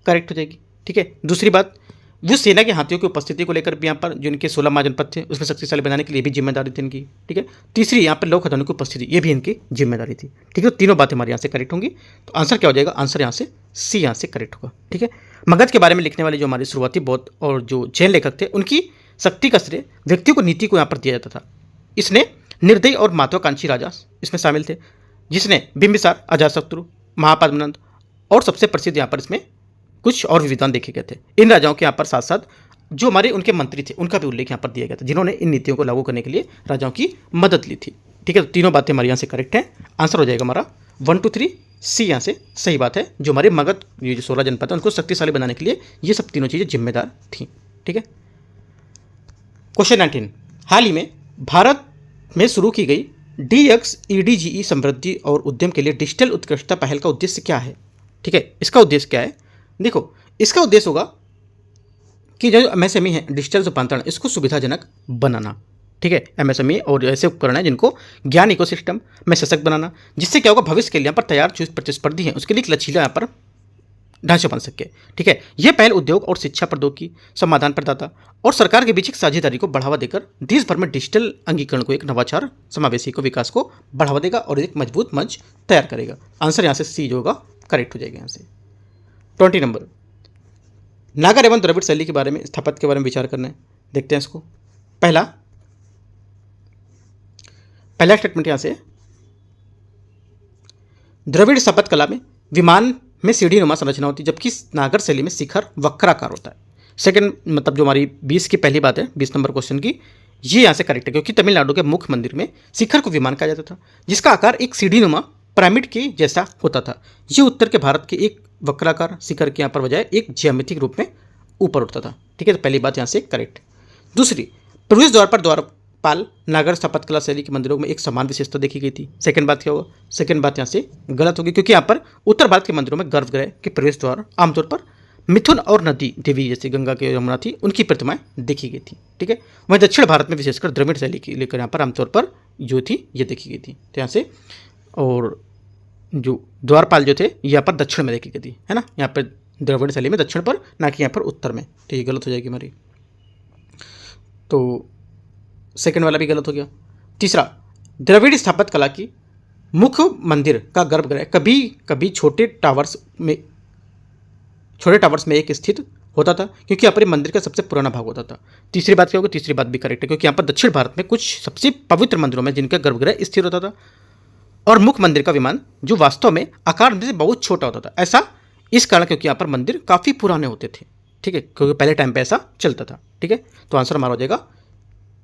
करेक्ट हो जाएगी, ठीक है। दूसरी बात, जो सेना के हाथियों की उपस्थिति को लेकर भी यहाँ पर जो इनके 16 महाजनपद थे उसमें शक्तिशाली बनाने के लिए भी जिम्मेदारी थी इनकी, ठीक है। तीसरी यहाँ पर लौह खदानों की उपस्थिति, ये भी इनकी जिम्मेदारी थी, ठीक है। तो तीनों बातें हमारे यहाँ से करेक्ट होंगी। तो आंसर क्या हो जाएगा? आंसर यहाँ से सी यहाँ से करेक्ट होगा, ठीक है। मगध के बारे में लिखने वाले जो हमारे शुरुआती बौद्ध और जो जैन लेखक थे उनकी शक्ति का श्रेय व्यक्तियों को नीति को यहाँ पर दिया जाता था। इसने निर्दयी और महत्वाकांक्षी राजा इसमें शामिल थे, जिसने बिंबिसार, अजातशत्रु, महापद्मनंद और सबसे प्रसिद्ध यहाँ पर इसमें कुछ और विद्वान देखे गए थे। इन राजाओं के यहाँ पर साथ साथ जो हमारे उनके मंत्री थे उनका भी उल्लेख यहाँ पर दिया गया था, जिन्होंने इन नीतियों को लागू करने के लिए राजाओं की मदद ली थी, ठीक है। तो तीनों बातें हमारे यहाँ से करेक्ट हैं। आंसर हो जाएगा हमारा 1 2 3 सी यहाँ से सही बात है। जो हमारे मगध ये जो 16 जनपद है उनको शक्तिशाली बनाने के लिए ये सब तीनों चीज़ें जिम्मेदार थी, ठीक है। क्वेश्चन 19, हाल ही में भारत में शुरू की गई DXEDGE समृद्धि और उद्यम के लिए डिजिटल उत्कृष्टता पहल का उद्देश्य क्या है? ठीक है, इसका उद्देश्य क्या है? देखो, इसका उद्देश्य होगा कि जो MSME है डिजिटल रूपांतरण, इसको सुविधाजनक बनाना, ठीक है। MSME और ऐसे उपकरण हैं जिनको ज्ञान इकोसिस्टम में सशक्त बनाना, जिससे क्या होगा भविष्य के लिए यहाँ पर तैयार जो प्रतिस्पर्धी हैं उसके लिए एक लचीला यहाँ पर ढांचा बन सके, ठीक है। यह पहल उद्योग और शिक्षा प्रौद्योगिकी, समाधान प्रदाता और सरकार के बीच एक साझेदारी को बढ़ावा देकर देश भर में डिजिटल अंगीकरण को, एक नवाचार समावेशी को, विकास को बढ़ावा देगा और एक मजबूत मंच तैयार करेगा। आंसर यहाँ से सी जो होगा करेक्ट हो जाएगा यहाँ से। 20 नंबर, नागर एवं द्रविड़ शैली के बारे में, स्थापत्य के बारे में विचार करना है। देखते हैं इसको। पहला स्टेटमेंट यहाँ से, द्रविड़ स्थापत्य कला में विमान में सीढ़ी नुमा संरचना होती है, जबकि नागर शैली में शिखर वक्राकार होता है। सेकंड मतलब जो हमारी 20 की पहली बात है, 20 नंबर क्वेश्चन की, ये यहाँ से करेक्ट है, क्योंकि तमिलनाडु के मुख्य मंदिर में शिखर को विमान कहा जाता था, जिसका आकार एक सीढ़ी नुमा पिरामिड के जैसा होता था। ये उत्तर के भारत के एक वक्राकार शिखर के यहाँ पर बजाय एक ज्यामितिक रूप में ऊपर उठता था, ठीक है। तो पहली बात यहाँ से करेक्ट। दूसरी, प्रवेश द्वार पर द्वारपाल नागर स्थापत्य कला शैली के मंदिरों में एक समान विशेषता देखी गई थी। सेकंड बात क्या होगा? सेकंड बात यहाँ से गलत होगी, क्योंकि यहाँ पर उत्तर भारत के मंदिरों में गर्भगृह के प्रवेश द्वार आमतौर पर मिथुन और नदी देवी जैसे गंगा के यमुना थी उनकी प्रतिमाएं देखी गई थी, ठीक है। वहीं दक्षिण भारत में विशेषकर द्रविड़ शैली की लेकर यहाँ पर आमतौर पर जो थी ये देखी गई थी। तो यहाँ से, और जो द्वारपाल जो थे यहाँ पर दक्षिण में देखी गई थी, है ना, यहाँ पर द्रविड़ शैली में दक्षिण पर, ना कि यहाँ पर उत्तर में। तो ये गलत हो जाएगी हमारी। तो सेकंड वाला भी गलत हो गया। तीसरा, द्रविड़ स्थापत्य कला की मुख्य मंदिर का गर्भगृह कभी कभी छोटे टावर्स में एक स्थित होता था, क्योंकि यहाँ पर मंदिर का सबसे पुराना भाग होता था। तीसरी बात क्या होगी, तीसरी बात भी करेक्ट है, क्योंकि यहाँ पर दक्षिण भारत में कुछ सबसे पवित्र मंदिरों में जिनका गर्भगृह स्थिर होता था, और मुख्य मंदिर का विमान जो वास्तव में आकार में से बहुत छोटा होता था। ऐसा इस कारण क्योंकि यहाँ पर मंदिर काफ़ी पुराने होते थे, ठीक है, क्योंकि पहले टाइम पे ऐसा चलता था, ठीक है। तो आंसर हमारा हो जाएगा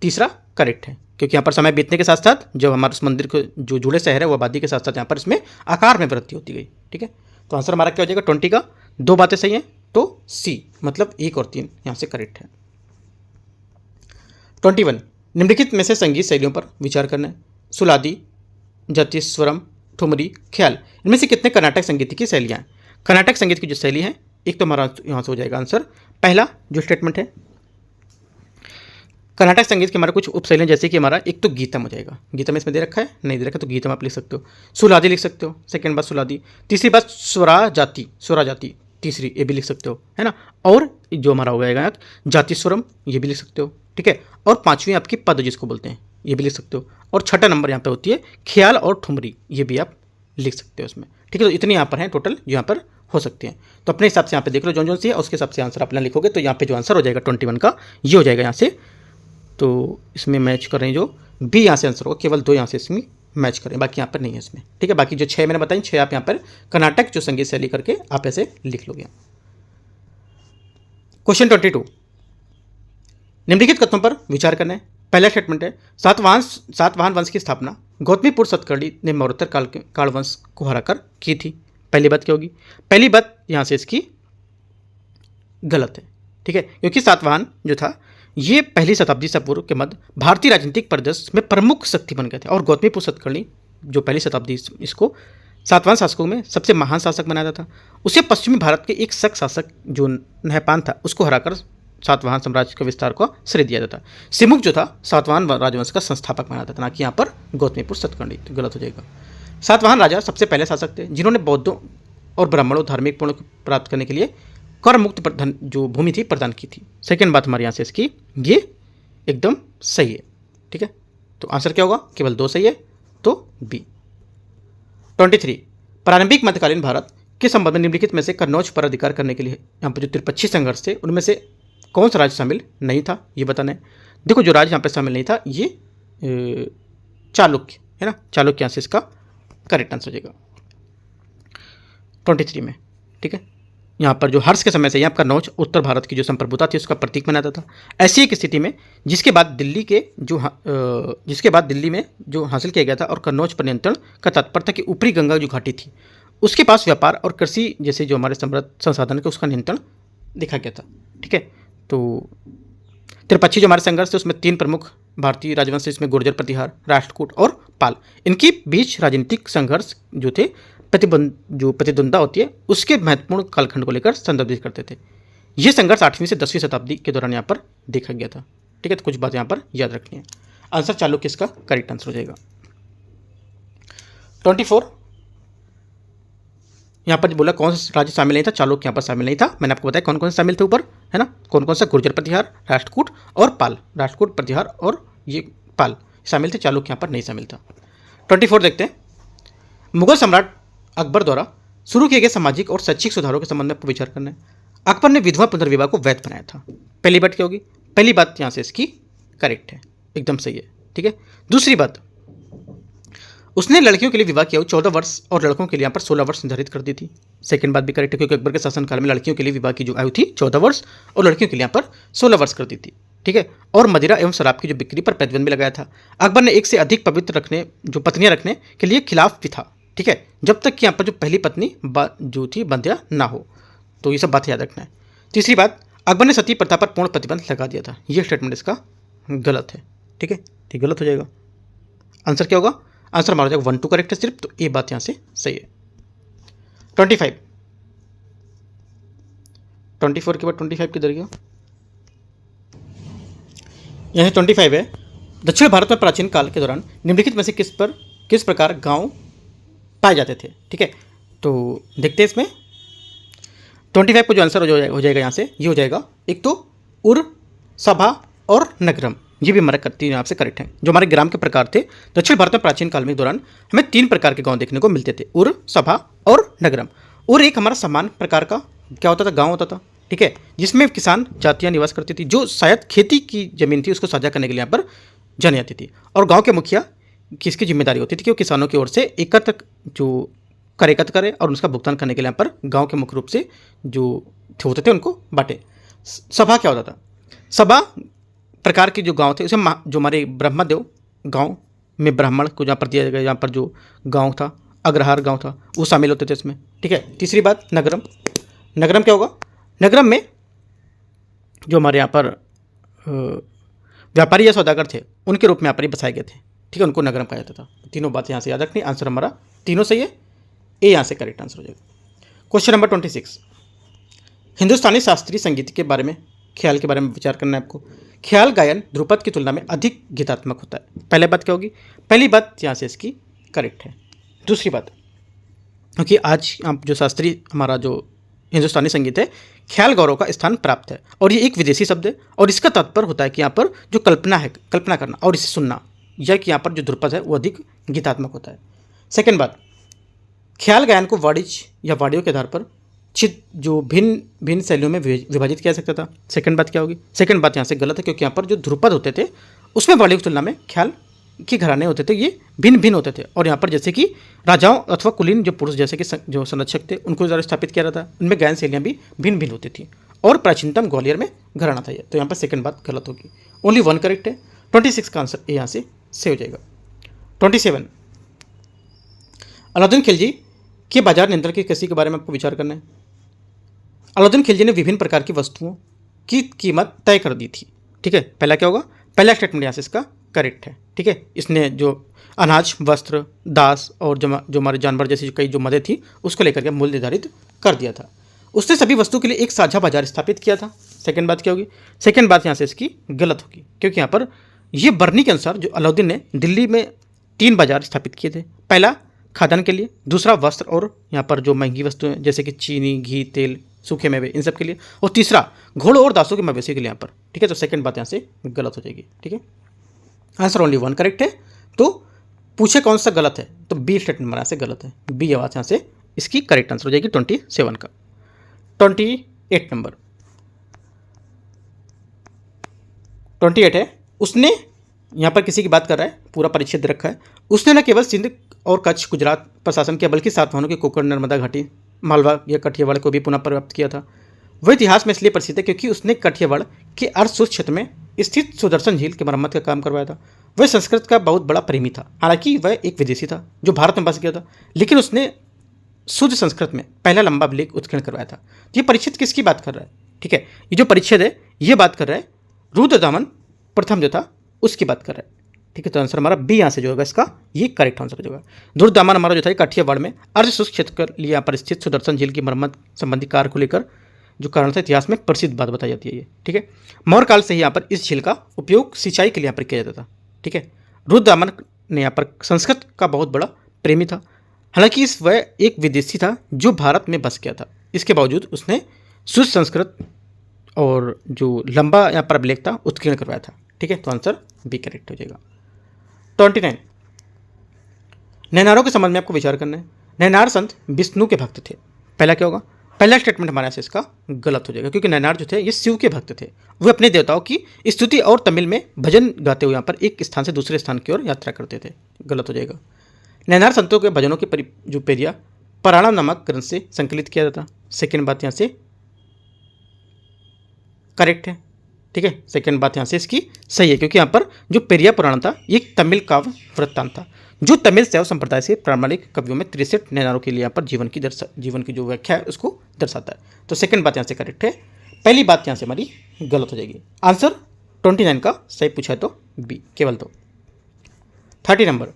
तीसरा करेक्ट है, क्योंकि यहाँ पर समय बीतने के साथ साथ जब हमारे उस मंदिर को जो जुड़े शहर है वो आबादी के साथ साथ यहाँ पर इसमें आकार में वृद्धि होती गई, ठीक है। तो आंसर हमारा क्या हो जाएगा 20 का 2 बातें सही हैं, तो सी मतलब 1 और 3 यहाँ से करेक्ट है। 21 निम्नलिखित में से संगीत शैलियों पर विचार करना है। सुलादी, जतिस्वरम, ठुमरी, ख्याल, इनमें से कितने कर्नाटक संगीत की शैलियाँ हैं? कर्नाटक संगीत की जो शैली है, एक तो हमारा यहाँ से हो जाएगा आंसर पहला जो स्टेटमेंट है। कर्नाटक संगीत के हमारे कुछ उपशैलियाँ जैसे कि हमारा एक तो गीतम हो जाएगा, गीतम इसमें दे रखा है, नहीं दे रखा तो गीतम आप लिख सकते हो। सुलादी लिख सकते हो, सेकंड बात सुलादी। तीसरी बात स्वरा जाति तीसरी, ये भी लिख सकते हो, है ना। और जो हमारा हो जाएगा जातिस्वरम, ये भी लिख सकते हो, ठीक है। और पांचवी आपकी पद जिसको बोलते हैं, ये भी लिख सकते हो। और छठा नंबर यहाँ पे होती है ख्याल और ठुमरी, ये भी आप लिख सकते हो इसमें, ठीक है। तो इतनी यहाँ पर हैं टोटल जो यहाँ पर हो सकते हैं। तो अपने हिसाब से यहाँ पे देख लो जो सी है, उसके हिसाब से आंसर अपना लिखोगे। तो यहाँ पे जो आंसर हो जाएगा 21 का ये हो जाएगा यहाँ से। तो इसमें मैच कर रहे हैं जो बी यहाँ से आंसर होगा, केवल 2 यहाँ से इसमें मैच करें, बाकी यहाँ पर नहीं है इसमें, ठीक है। बाकी जो 6 मैंने बताई 6 आप यहाँ पर कर्नाटक जो संगीत शैली करके आप ऐसे लिख लोगे। क्वेश्चन 22 निम्नलिखित कथनों पर विचार करना है। पहला स्टेटमेंट है सातवाहन वंश की स्थापना गौतमीपुत्र सतकर्णी ने मौर्य काल वंश को हराकर की थी। पहली बात क्या होगी? पहली बात यहाँ से इसकी गलत है, ठीक है, क्योंकि सातवाहन जो था ये पहली शताब्दी से पूर्व के मध्य भारतीय राजनीतिक परिदृश्य में प्रमुख शक्ति बन गए थे, और गौतमीपुत्र सतकर्णी जो पहली शताब्दी इसको सातवाहन शासकों में सबसे महान शासक बनाया था। उसे पश्चिमी भारत के एक शक शासक जो नहपान था उसको हराकर सातवाहन साम्राज्य के विस्तार को श्रेय दिया जाता। सिमुक जो था सातवाहन राजवंश का संस्थापक माना जाता, ना कि यहाँ पर गौतमीपुत्र सतकर्णी, तो गलत हो जाएगा। सातवाहन राजा सबसे पहले शासक थे जिन्होंने बौद्धों और ब्राह्मणों धार्मिक पूर्ण प्राप्त करने के लिए कर मुक्त जो भूमि थी प्रदान की थी। सेकेंड बात हमारे यहाँ से इसकी ये एकदम सही है, ठीक है। तो आंसर क्या होगा? केवल 2 सही है, तो बी। 23 प्रारंभिक मध्यकालीन भारत के संबंध में निम्नलिखित में से कन्नौज पर अधिकार करने के लिए यहाँ पर जो त्रिपक्षीय संघर्ष थे उनमें से कौन सा राज्य शामिल नहीं था, ये बताना है। देखो जो राज्य यहाँ पर शामिल नहीं था ये चालुक्य है ना, चालुक्य यहाँ से इसका करेक्ट आंसर हो जाएगा 23 में, ठीक है। यहाँ पर जो हर्ष के समय से ही आपका कन्नौज उत्तर भारत की जो संप्रभुता थी उसका प्रतीक बनाता था। ऐसी एक स्थिति में जिसके बाद दिल्ली में जो हासिल किया गया था और कन्नौज पर नियंत्रण का तात्पर्य था कि ऊपरी गंगा जो घाटी थी उसके पास व्यापार और कृषि जैसे जो हमारे समृद्ध संसाधन के उसका नियंत्रण देखा गया था, ठीक है। तो त्रिपक्षीय जो हमारे संघर्ष थे उसमें 3 प्रमुख भारतीय राजवंश, इसमें गुर्जर, प्रतिहार, राष्ट्रकूट और पाल, इनके बीच राजनीतिक संघर्ष जो थे प्रतिद्वंद्विता होती है उसके महत्वपूर्ण कालखंड को लेकर संदर्भित करते थे। यह संघर्ष 8वीं से 10वीं शताब्दी के दौरान यहाँ पर देखा गया था, ठीक है। तो कुछ बात यहाँ पर याद रखनी है। आंसर चालुक्य इसका करेक्ट आंसर हो जाएगा। 24 यहाँ पर बोला कौन सा राज्य शामिल नहीं था, चालुक्य यहाँ पर शामिल नहीं था। मैंने आपको बताया कौन कौन से शामिल थे ऊपर, है ना, कौन कौन सा? गुर्जर, प्रतिहार, राष्ट्रकूट और पाल। राष्ट्रकूट, प्रतिहार और ये पाल शामिल थे, चालुक्य यहाँ पर नहीं शामिल था। 24 देखते हैं। मुगल सम्राट अकबर द्वारा शुरू किए गए सामाजिक और शैक्षिक सुधारों के संबंध में आपको विचार करना है। अकबर ने विधवा पुनर्विवाह को वैध बनाया था। पहली बात क्या होगी? पहली बात यहाँ से इसकी करेक्ट है, एकदम सही है, ठीक है। दूसरी बात, उसने लड़कियों के लिए विवाह किया 14 वर्ष और लड़कों के लिए यहाँ पर 16 वर्ष निर्धारित कर दी थी। सेकंड बात भी करेक्ट है, क्योंकि अकबर के शासनकाल में लड़कियों के लिए विवाह की जो आयु थी 14 वर्ष और लड़कियों के लिए यहाँ पर 16 वर्ष कर दी थी, ठीक है। और मदिरा एवं शराब की जो बिक्री पर प्रतिबंध भी लगाया था। अकबर ने एक से अधिक पवित्र पत्नियां रखने के लिए खिलाफ भी था, ठीक है, जब तक कि यहाँ पर जो पहली पत्नी जो थी बंध्या ना हो। तो ये सब बात याद रखना है। तीसरी बात, अकबर ने सती प्रथा पर पूर्ण प्रतिबंध लगा दिया था। ये स्टेटमेंट इसका गलत है, ठीक है, ठीक गलत हो जाएगा। आंसर क्या होगा? आंसर हमारा हो जाएगा 1 2 करेक्ट है सिर्फ, तो ये बात यहाँ से सही है। 25 24 के बाद 25 किधर गया? यहाँ 25 है। दक्षिण भारत में प्राचीन काल के दौरान निम्नलिखित में से किस प्रकार गांव पाए जाते थे, ठीक है। तो देखते हैं इसमें 25 को जो आंसर हो जाएगा यहाँ से, ये हो जाएगा एक तो उर, सभा और नगरम। ये भी हमारे 3 आपसे करेक्ट हैं। जो हमारे ग्राम के प्रकार थे दक्षिण भारत में प्राचीन काल में दौरान हमें 3 प्रकार के गांव देखने को मिलते थे, उर, सभा और नगरम। उर एक हमारा समान प्रकार का क्या होता था? गांव होता था, ठीक है, जिसमें किसान जातियाँ निवास करती थी, जो शायद खेती की ज़मीन थी उसको साझा करने के लिए यहाँ पर जानी जाती थी। और गांव के मुखिया की इसकी जिम्मेदारी होती थी कि वो किसानों की ओर से एकत्र जो कर एकत्र करे और उसका भुगतान करने के लिए यहाँ पर गांव के मुख्य रूप से जो होते थे उनको बांटे। सभा क्या होता था? सभा प्रकार के जो गांव थे, उसे जो हमारे ब्रह्मदेव गांव में ब्राह्मण को जहाँ पर दिया गया, यहाँ पर जो गांव था, अग्रहार गांव था, वो शामिल होते थे इसमें। ठीक है, तीसरी बात नगरम। नगरम क्या होगा? नगरम में जो हमारे यहाँ पर व्यापारी या सौदागर थे उनके रूप में यहाँ पर ही बसाए गए थे। ठीक है, उनको नगरम कहा जाता था। तीनों बात यहाँ से याद रखनी। आंसर हमारा तीनों सही है, ए यहाँ से करेक्ट आंसर हो जाएगा। क्वेश्चन नंबर 26, हिंदुस्तानी शास्त्रीय संगीत के बारे में, ख्याल के बारे में विचार करना है आपको। ख्याल गायन ध्रुपद की तुलना में अधिक गीतात्मक होता है। पहले बात क्या होगी? पहली बात यहाँ से इसकी करेक्ट है। दूसरी बात, क्योंकि आज आप जो शास्त्रीय हमारा जो हिंदुस्तानी संगीत है, ख्याल गौरव का स्थान प्राप्त है और ये एक विदेशी शब्द है और इसका तात्पर्य होता है कि यहाँ पर जो कल्पना है, कल्पना करना और इसे सुनना, यह कि यहाँ पर जो ध्रुपद है वो अधिक गीतात्मक होता है। सेकेंड बात, ख्याल गायन को वाणिज्य या वाडियों के आधार पर जो भिन्न भिन्न शैलियों में विभाजित किया जा सकता था। सेकंड बात क्या होगी? सेकंड बात यहाँ से गलत है, क्योंकि यहाँ पर जो ध्रुपद होते थे उसमें वाणिज्य की तुलना में ख्याल के घराने होते थे, ये भिन्न भिन्न होते थे। और यहाँ पर जैसे कि राजाओं अथवा कुलीन जो पुरुष जैसे कि जो संरक्षक थे उनको ज़रा स्थापित किया जाता, उनमें गायन शैलियाँ भी भिन्न भिन्न होती थी। और प्राचीनतम ग्वालियर में घराना था ये, तो यहाँ पर सेकंड बात गलत होगी। ओनली वन करेक्ट है। 26 का आंसर ए यहाँ से हो जाएगा। 27, अलाउद्दीन खिलजी के बाजार नियंत्रण की कृषि के बारे में आपको विचार करना है। अलाउद्दीन खिलजी ने विभिन्न प्रकार की वस्तुओं की कीमत तय कर दी थी। ठीक है, पहला क्या होगा? पहला स्टेटमेंट यहाँ से इसका करेक्ट है। ठीक है, इसने जो अनाज, वस्त्र, दास और जो हमारे जानवर जैसी कई जो मदें थी उसको लेकर के मूल्य निर्धारित कर दिया था। उसने सभी वस्तुओं के लिए एक साझा बाजार स्थापित किया था। सेकंड बात क्या होगी? सेकंड बात यहाँ से इसकी गलत होगी, क्योंकि यहाँ पर ये बर्नी के अनुसार जो अलाउद्दीन ने दिल्ली में 3 बाजार स्थापित किए थे। पहला खाद्यान्न के लिए, दूसरा वस्त्र और यहाँ पर जो महंगी वस्तुएं जैसे कि चीनी, घी, तेल, सूखे मेवे, इन सब के लिए, और तीसरा घोड़ों और दासों के मवेशी के लिए यहाँ पर। ठीक है, तो सेकंड बात यहाँ से गलत हो जाएगी। ठीक है, आंसर ओनली वन करेक्ट है। तो पूछे कौन सा गलत है, तो बी स्टेटमेंट यहाँ से गलत है। बी आवाज़ यहाँ से इसकी करेक्ट आंसर हो जाएगी 27 का। 28 नंबर 28 है। उसने यहाँ पर किसी की बात कर रहा है, पूरा परिच्छेद रखा है। उसने न केवल सिंध और कच्छ गुजरात प्रशासन किया, बल्कि सातवाहनों के कोकण, नर्मदा घाटी, मालवा या कठियावाड़ को भी पुनः प्राप्त किया था। वह इतिहास में इसलिए प्रसिद्ध है क्योंकि उसने कठियावाड़ के अर्धशुष्क क्षेत्र में स्थित सुदर्शन झील की मरम्मत का काम करवाया था। वह संस्कृत का बहुत बड़ा प्रेमी था। हालांकि वह एक विदेशी था जो भारत में बस गया था, लेकिन उसने शुद्ध संस्कृत में पहला लंबा अभिलेख उत्कीर्ण करवाया था। ये परिच्छेद किसकी बात कर रहा है? ठीक है, ये जो परिच्छेद है ये बात कर रहा है रुद्रदामन प्रथम जो था उसकी बात कर रहा है। ठीक है, तो आंसर हमारा बी यहाँ से जो होगा इसका ये करेक्ट आंसर हो जाएगा। रुद्रदामन हमारा जो था काठियावाड़ में अर्धशुष्क क्षेत्र के लिए यहाँ पर स्थित सुदर्शन झील की मरम्मत संबंधी कार्य को लेकर जो कारण था इतिहास में प्रसिद्ध बात बताई जाती है ये। ठीक है, मौर्य काल से ही यहाँ पर इस झील का उपयोग सिंचाई के लिए यहाँ पर किया जाता था। ठीक है, रुद्रदामन ने यहाँ पर संस्कृत का बहुत बड़ा प्रेमी था। हालांकि वह एक विदेशी था जो भारत में बस गया था, इसके बावजूद उसने शुद्ध संस्कृत और जो लंबा यहाँ पर अभिलेख था उत्कीर्ण करवाया था। ठीक है, तो आंसर बी करेक्ट हो जाएगा। 29, नैनारों के संबंध में आपको विचार करना है। नैनार संत विष्णु के भक्त थे। पहला क्या होगा? पहला स्टेटमेंट हमारे से इसका गलत हो जाएगा, क्योंकि नैनार जो थे ये शिव के भक्त थे। वे अपने देवताओं की स्तुति और तमिल में भजन गाते हुए यहाँ पर एक स्थान से दूसरे स्थान की ओर यात्रा करते थे। गलत हो जाएगा। नैनार संतों के भजनों के जो पेरिया पराणम नामक ग्रंथ से संकलित किया जाता। सेकेंड बात यहाँ से करेक्ट है। ठीक है, सेकेंड बात यहाँ से इसकी सही है, क्योंकि यहाँ पर जो पेरिया पुराण था ये तमिल काव्य वृत्तांत था, जो तमिल शैव संप्रदाय से प्रामाणिक कवियों में 63 नैनारों के लिए यहाँ पर जीवन की जो व्याख्या है उसको दर्शाता है। तो सेकंड बात यहाँ से करेक्ट है। पहली बात यहाँ से हमारी गलत हो जाएगी। आंसर 29 का सही पूछा है तो बी केवल दो। 30 नंबर,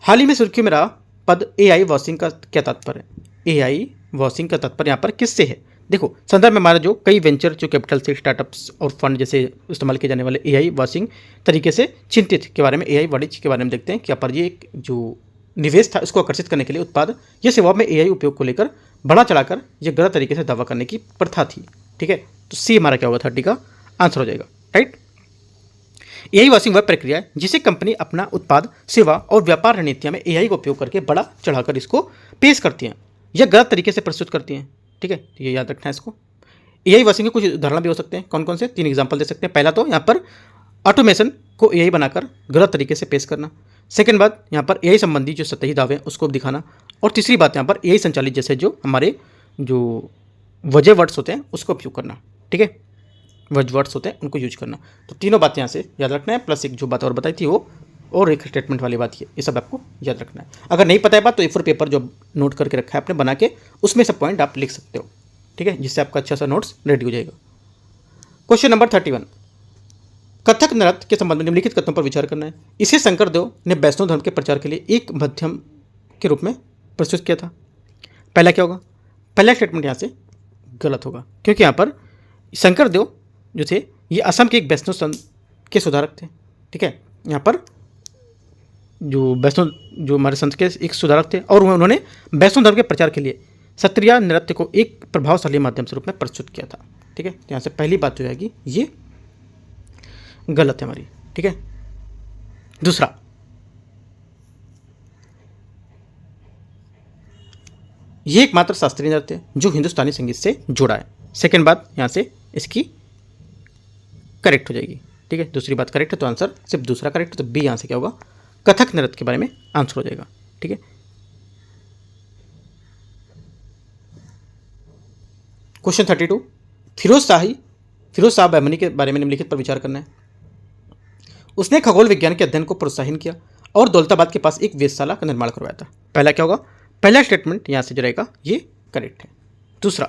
हाल ही में सुर्खियों में रहा पद AI वॉशिंग का क्या तात्पर्य है? AI वॉशिंग का तात्पर्य यहाँ पर किससे है? देखो, संदर्भ में हमारा जो कई वेंचर जो कैपिटल से स्टार्टअप्स और फंड जैसे इस्तेमाल किए जाने वाले AI वॉशिंग तरीके से चिंतित के बारे में, AI वाणिज्य के बारे में देखते हैं। क्या पर ये एक जो निवेश था उसको आकर्षित करने के लिए उत्पाद या सेवा में AI उपयोग को लेकर बढ़ा चढ़ाकर ये गलत तरीके से दावा करने की प्रथा थी। ठीक है, तो सी हमारा क्या होगा 30 का आंसर हो जाएगा। राइट, AI वॉशिंग वह प्रक्रिया है जिसे कंपनी अपना उत्पाद, सेवा और व्यापार रणनीतियां में AI का उपयोग करके बढ़ा चढ़ाकर इसको पेश करती हैं या गलत तरीके से प्रस्तुत करती हैं। ठीक है, तो ये याद रखना है इसको। एआई वॉशिंग के कुछ उदाहरण भी हो सकते हैं। कौन कौन से? 3 एग्जाम्पल दे सकते हैं। पहला तो यहाँ पर ऑटोमेशन को एआई बनाकर गलत तरीके से पेश करना। सेकंड बात, यहाँ पर एआई संबंधी जो सतही दावे हैं उसको दिखाना। और तीसरी बात, यहाँ पर एआई संचालित जैसे जो हमारे जो वजह वर्ड्स होते हैं उसको उपयोग करना। ठीक है, वजह वर्ड्स होते हैं उनको यूज करना। तो तीनों बातें यहाँ से याद रखना है, प्लस एक जो बात और बताई थी वो, और एक स्टेटमेंट वाली बात ये सब आपको याद रखना है। अगर नहीं पता है बात तो A4 पेपर जो नोट करके रखा है आपने बना के, उसमें सब पॉइंट आप लिख सकते हो। ठीक है, जिससे आपका अच्छा सा नोट्स रेडी हो जाएगा। क्वेश्चन नंबर 31, कथक नृत्य के संबंध में निम्नलिखित कथनों पर विचार करना है। इसे शंकरदेव ने वैष्णव धर्म के प्रचार के लिए एक माध्यम के रूप में प्रस्तुत किया था। पहला क्या होगा? पहला स्टेटमेंट यहाँ से गलत होगा, क्योंकि यहाँ पर शंकरदेव जो थे ये असम के एक वैष्णव संत के सुधारक थे। ठीक है, यहाँ पर जो वैष्णव जो हमारे संत के एक सुधारक थे और उन्होंने वैष्णव धर्म के प्रचार के लिए सत्रिया नृत्य को एक प्रभावशाली माध्यम से रूप में प्रस्तुत किया था। ठीक है, तो यहाँ से पहली बात जो है ये गलत है हमारी। ठीक है, दूसरा, ये एकमात्र शास्त्रीय नृत्य है जो हिंदुस्तानी संगीत से जुड़ा है। सेकंड बात यहाँ से इसकी करेक्ट हो जाएगी। ठीक है, दूसरी बात करेक्ट है तो आंसर सिर्फ दूसरा करेक्ट है, तो बी यहाँ से क्या होगा? कथक नृत्य के बारे में आंसर हो जाएगा। ठीक है, क्वेश्चन 32, फिरोज शाह बहमनी के बारे में निम्नलिखित पर विचार करना है। उसने खगोल विज्ञान के अध्ययन को प्रोत्साहन किया और दौलताबाद के पास एक वेधशाला का निर्माण करवाया था। पहला क्या होगा? पहला स्टेटमेंट यहाँ से जो रहेगा ये करेक्ट है। दूसरा,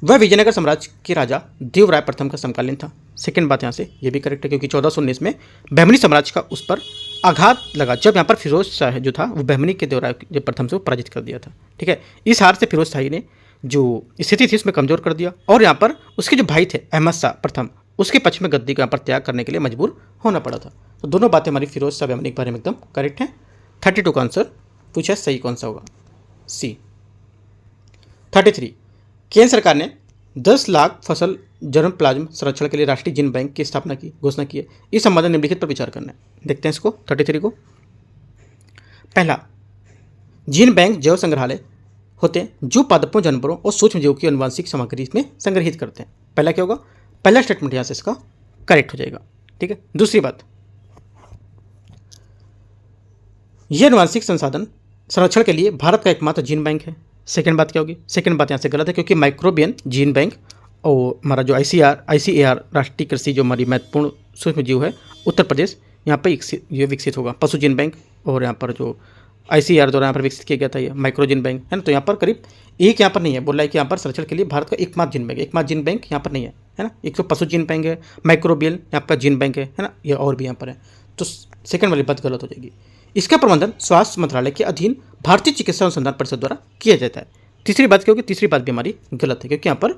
वह विजयनगर साम्राज्य के राजा देवराय प्रथम का समकालीन था। सेकंड बात यहाँ से ये भी करेक्ट है, क्योंकि 1419 में बहमनी साम्राज्य का उस पर आघात लगा जब यहाँ पर फिरोज शाह जो था वो बहमनी के देवराय प्रथम से पराजित कर दिया था। ठीक है, इस हार से फिरोज शाही ने जो स्थिति थी उसमें कमजोर कर दिया और यहाँ पर उसके जो भाई थे अहमद शाह प्रथम, उसके पक्ष में गद्दी को यहाँ पर त्याग करने के लिए मजबूर होना पड़ा था। तो दोनों बातें हमारी फिरोज शाह बहमनी के बारे में एकदम करेक्ट हैं। 32 का आंसर पूछा सही कौन सा होगा? सी। 33, केंद्र सरकार ने 10 लाख फसल जर्म प्लाज्म संरक्षण के लिए राष्ट्रीय जीन बैंक की स्थापना की घोषणा की है। इस संबंध में निम्नलिखित पर विचार करना है। देखते हैं इसको 33 को। पहला, जीन बैंक जैव संग्रहालय होते हैं जो पादपों, जानवरों और सूक्ष्म जीवों की आनुवंशिक सामग्री में संग्रहित करते हैं। पहला क्या होगा? पहला स्टेटमेंट यहाँ से इसका करेक्ट हो जाएगा। ठीक है, दूसरी बात, यह आनुवंशिक संसाधन संरक्षण के लिए भारत का एकमात्र जीन बैंक है। सेकंड बात क्या होगी? सेकंड बात यहाँ से गलत है, क्योंकि माइक्रोबियन जीन बैंक और हमारा जो ICAR राष्ट्रीय कृषि जो हमारी महत्वपूर्ण सूक्ष्म जीव है उत्तर प्रदेश, यहाँ पर ये विकसित होगा। पशु जीन बैंक और यहाँ पर जो ICAR द्वारा यहाँ पर विकसित किया गया था ये माइक्रो जीन बैंक है ना। तो यहाँ पर करीब एक यहाँ पर नहीं है, बोल रहा है कि यहाँ पर संरक्षण के लिए भारत का एकमात्र जीन बैंक यहाँ पर नहीं है ना। एक तो पशु जीन बैंक है, माइक्रोबियल यहाँ पर जीन बैंक है ना, ये और भी यहाँ पर है। तो सेकंड वाली बात गलत हो जाएगी। इसका प्रबंधन स्वास्थ्य मंत्रालय के अधीन भारतीय चिकित्सा अनुसंधान परिषद द्वारा किया जाता है। तीसरी बात क्या होगी? तीसरी बात भी हमारी गलत है, क्योंकि यहाँ पर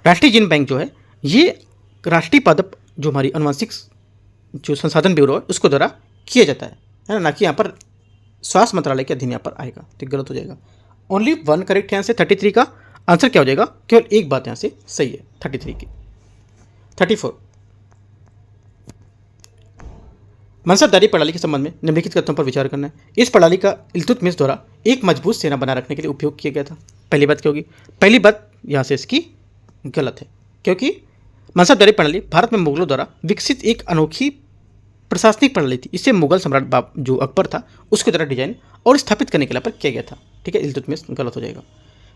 राष्ट्रीय जीन बैंक जो है ये राष्ट्रीय पादप जो हमारी आनुवंशिक जो संसाधन ब्यूरो है उसको द्वारा किया जाता है ना, ना कि यहाँ पर स्वास्थ्य मंत्रालय के अधीन यहाँ पर आएगा। तो गलत हो जाएगा। ओनली 1 करेक्ट है यहाँ से। 33 का आंसर क्या हो जाएगा? केवल एक बात यहाँ से सही है 33 की। 34, मनसबदारी प्रणाली के संबंध में निम्नलिखित कथनों पर विचार करना है। इस प्रणाली का इल्तुतमिश द्वारा एक मजबूत सेना बनाए रखने के लिए उपयोग किया गया था। पहली बात क्या होगी? पहली बात यहाँ से इसकी गलत है, क्योंकि मनसबदारी प्रणाली भारत में मुगलों द्वारा विकसित एक अनोखी प्रशासनिक प्रणाली थी। इसे मुगल सम्राट जो अकबर था उसके द्वारा डिजाइन और स्थापित करने के लिए पर किया गया था। ठीक है, इल्तुतमिश गलत हो जाएगा।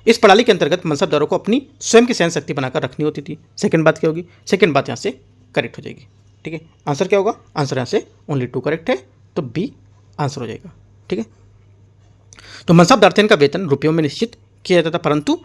इस प्रणाली के अंतर्गत मनसबदारों को अपनी स्वयं की सैन्य शक्ति बनाकर रखनी होती थी। सेकंड बात क्या होगी? सेकंड बात यहाँ से करेक्ट हो जाएगी। ठीक है, आंसर क्या होगा? आंसर यहाँ से ओनली 2 करेक्ट है, तो बी आंसर हो जाएगा। ठीक है, तो मनसबदार का वेतन रुपयों में निश्चित किया जाता था, परंतु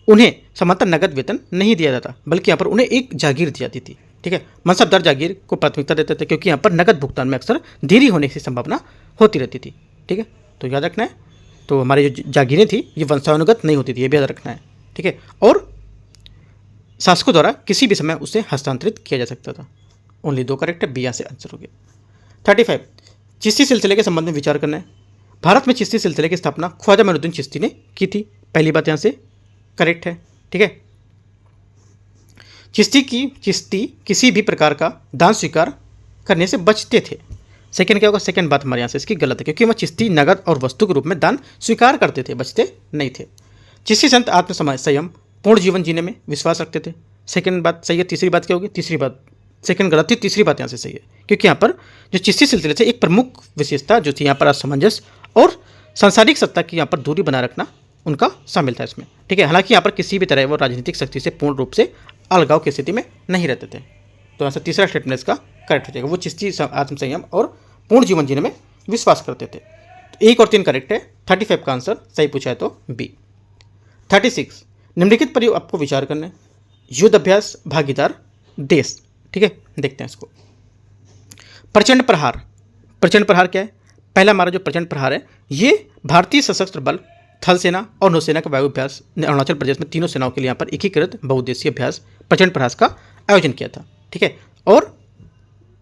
उन्हें समांतर नगद वेतन नहीं दिया जाता, बल्कि यहाँ पर उन्हें एक जागीर दी जाती थी। ठीक है, मनसबदार जागीर को प्राथमिकता देते थे, क्योंकि यहाँ पर नगद भुगतान में अक्सर देरी होने की संभावना होती रहती थी। ठीक है, तो याद रखना है। तो हमारी जो जागीरें थी ये वंशानुगत नहीं होती थी, ये भी याद रखना है। ठीक है, और शासकों द्वारा किसी भी समय उसे हस्तांतरित किया जा सकता था। ओनली 2 करेक्ट है, बी यहाँ से आंसर हो गया। 35, चिश्ती सिलसिले के संबंध में विचार करना है। भारत में चिश्ती सिलसिले की स्थापना ख्वाजा मोइनुद्दीन चिश्ती ने की थी। पहली बात यहाँ से करेक्ट है। ठीक है, चिश्ती किसी भी प्रकार का दान स्वीकार करने से बचते थे। सेकंड क्या होगा? सेकंड बात हमारे यहाँ से इसकी गलत है, क्योंकि वह चिश्ती नगद और वस्तु के रूप में दान स्वीकार करते थे, बचते नहीं थे। चिश्ती संत आत्म संयम, पूर्ण जीवन जीने में विश्वास रखते थे। सेकंड बात सही है। तीसरी बात क्या होगी? तीसरी बात, सेकंड गलत थी, तीसरी बात यहाँ से सही है, क्योंकि यहाँ पर जो चिश्ती सिलसिले से एक प्रमुख विशेषता जो थी यहाँ पर असमंजस और सांसारिक सत्ता की यहाँ पर दूरी बनाए रखना उनका शामिल था इसमें, ठीक है। हालांकि यहाँ पर किसी भी तरह वो राजनीतिक शक्ति से पूर्ण रूप से अलगाव की स्थिति में नहीं रहते थे। तो यहाँ से तीसरा स्टेटमेंट इसका करेक्ट हो जाएगा। वो चिश्ती आत्म संयम और पूर्ण जीवन जीने में विश्वास करते थे। तो 1 और 3 करेक्ट है। 35 का आंसर सही पूछा है तो बी। 36 निम्नलिखित पर आपको विचार करना है। युद्ध अभ्यास, भागीदार देश, ठीक है। देखते हैं इसको। प्रचंड प्रहार। प्रचंड प्रहार क्या है? पहला हमारा जो प्रचंड प्रहार है ये भारतीय सशस्त्र बल, थल सेना और नौसेना का वायु अभ्यास ने अरुणाचल प्रदेश में तीनों सेनाओं के लिए यहाँ पर एकीकृत बहुउद्देशीय अभ्यास प्रचंड प्रहार का आयोजन किया था, ठीक है। और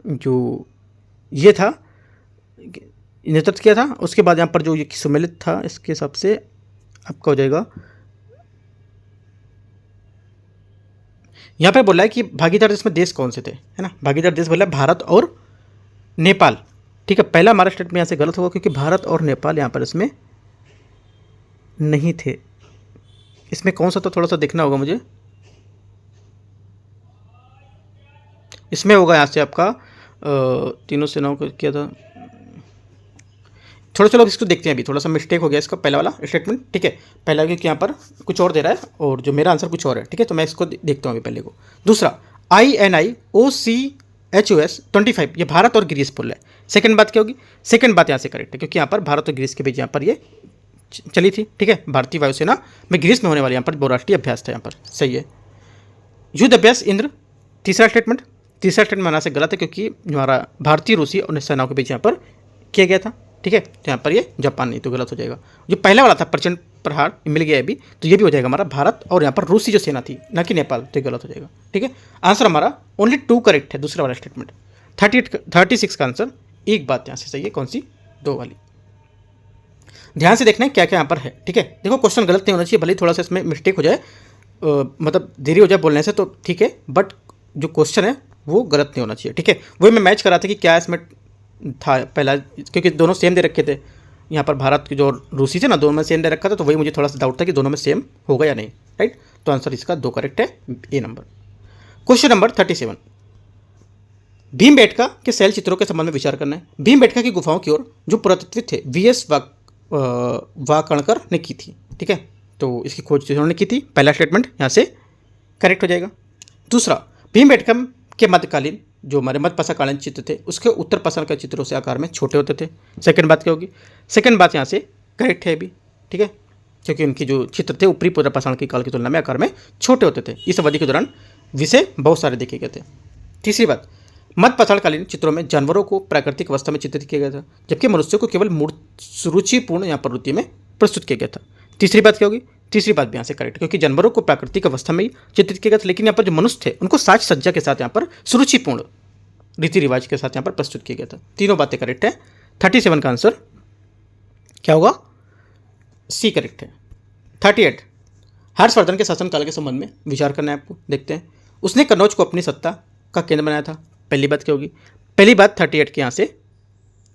जो ये था नेतृत्व किया था, उसके बाद यहाँ पर जो ये सम्मिलित था इसके हिसाब से आपका हो जाएगा, यहाँ पे बोला है कि भागीदार देश में देश कौन से थे, है ना। भागीदार देश बोला है भारत और नेपाल, ठीक है। पहला हमारा स्टेटमेंट यहाँ से गलत होगा क्योंकि भारत और नेपाल यहाँ पर इसमें नहीं थे। इसमें कौन सा था थोड़ा सा देखना होगा मुझे। इसमें होगा यहाँ से आपका तीनों सेनाओं को किया था। थोड़ा चलो इसको देखते हैं। अभी थोड़ा सा मिस्टेक हो गया इसका पहला वाला स्टेटमेंट, ठीक है। पहला क्योंकि यहाँ पर कुछ और दे रहा है और जो मेरा आंसर कुछ और है, ठीक है। तो मैं इसको देखता हूँ अभी पहले को। दूसरा INIOCHOS 25 ये भारत और ग्रीस बोल रहा है। सेकंड बात क्या होगी? सेकंड बात यहाँ से करेक्ट है क्योंकि यहाँ पर भारत और ग्रीस के बीच यहाँ पर ये चली थी, ठीक है। भारतीय वायुसेना में ग्रीस में होने वाले यहाँ पर बहुराष्ट्रीय अभ्यास था, यहाँ पर सही है। युद्ध अभ्यास इंद्र, तीसरा स्टेटमेंट यहाँ से गलत है क्योंकि हमारा भारतीय रूसी और सेनाओं के बीच यहाँ पर किया गया था, ठीक है। तो यहाँ पर ये जापान नहीं, तो गलत हो जाएगा। जो पहला वाला था प्रचंड प्रहार मिल गया अभी, तो ये भी हो जाएगा हमारा भारत और यहाँ पर रूसी जो सेना थी, ना कि नेपाल, तो गलत हो जाएगा, ठीक है। आंसर हमारा ओनली 2 करेक्ट है, दूसरा वाला स्टेटमेंट। 36 का आंसर एक बात यहाँ से सही है, कौन सी? 2 वाली। ध्यान से देखना है क्या क्या यहाँ पर है, ठीक है। देखो क्वेश्चन गलत नहीं होना चाहिए, भले ही थोड़ा सा इसमें मिस्टेक हो जाए, मतलब देरी हो जाए बोलने से, तो ठीक है, बट जो क्वेश्चन है वो गलत नहीं होना चाहिए, ठीक है। वही मैं मैच कर रहा था कि क्या इसमें था पहला, क्योंकि दोनों सेम दे रखे थे यहाँ पर, भारत की जो रूसी थे ना, दोनों में सेम दे रखा था, तो वही मुझे थोड़ा सा डाउट था कि दोनों में सेम होगा या नहीं, राइट। तो आंसर इसका 2 करेक्ट है, ए नंबर। क्वेश्चन नंबर 37 भीमबेटका के शैल चित्रों के संबंध में विचार करना है। भीमबेटका की गुफाओं की ओर जो पुरातत्विद थे VS वाकणकर ने की थी, ठीक है। तो इसकी खोज उन्होंने की थी। पहला स्टेटमेंट यहाँ से करेक्ट हो जाएगा। दूसरा, भीमबेटका के मध्यकालीन जो हमारे मध्यपाषाणकालीन चित्र थे उसके उत्तर पाषाण के चित्रों से आकार में छोटे होते थे। सेकंड बात क्या होगी? सेकंड बात यहाँ से करेक्ट है अभी, ठीक है, क्योंकि उनकी जो चित्र थे ऊपरी पूर्व पाषाण की काल की तुलना में आकार में छोटे होते थे। इस अवधि के दौरान विषय बहुत सारे देखे गए थे। तीसरी बात, मध्यपाषाणकालीन चित्रों में जानवरों को प्राकृतिक अवस्था में चित्रित किया गया था, जबकि मनुष्यों को केवल रुचिपूर्ण यहाँ पर वृत्ति में प्रस्तुत किया गया था। तीसरी बात क्या होगी? तीसरी बात भी यहाँ से करेक्ट, क्योंकि जानवरों को प्राकृतिक अवस्था में ही चित्रित किया गया था, लेकिन यहाँ पर जो मनुष्य थे उनको साज सज्जा के साथ यहाँ पर सुरुचिपूर्ण रीति रिवाज के साथ यहाँ पर प्रस्तुत किया गया था। तीनों बातें करेक्ट है। 37 का आंसर क्या होगा? सी करेक्ट है। 38 हर्षवर्धन के शासनकाल के संबंध में विचार करना है आपको। देखते हैं। उसने कन्नौज को अपनी सत्ता का केंद्र बनाया था। पहली बात क्या होगी? पहली बात 38 के यहाँ से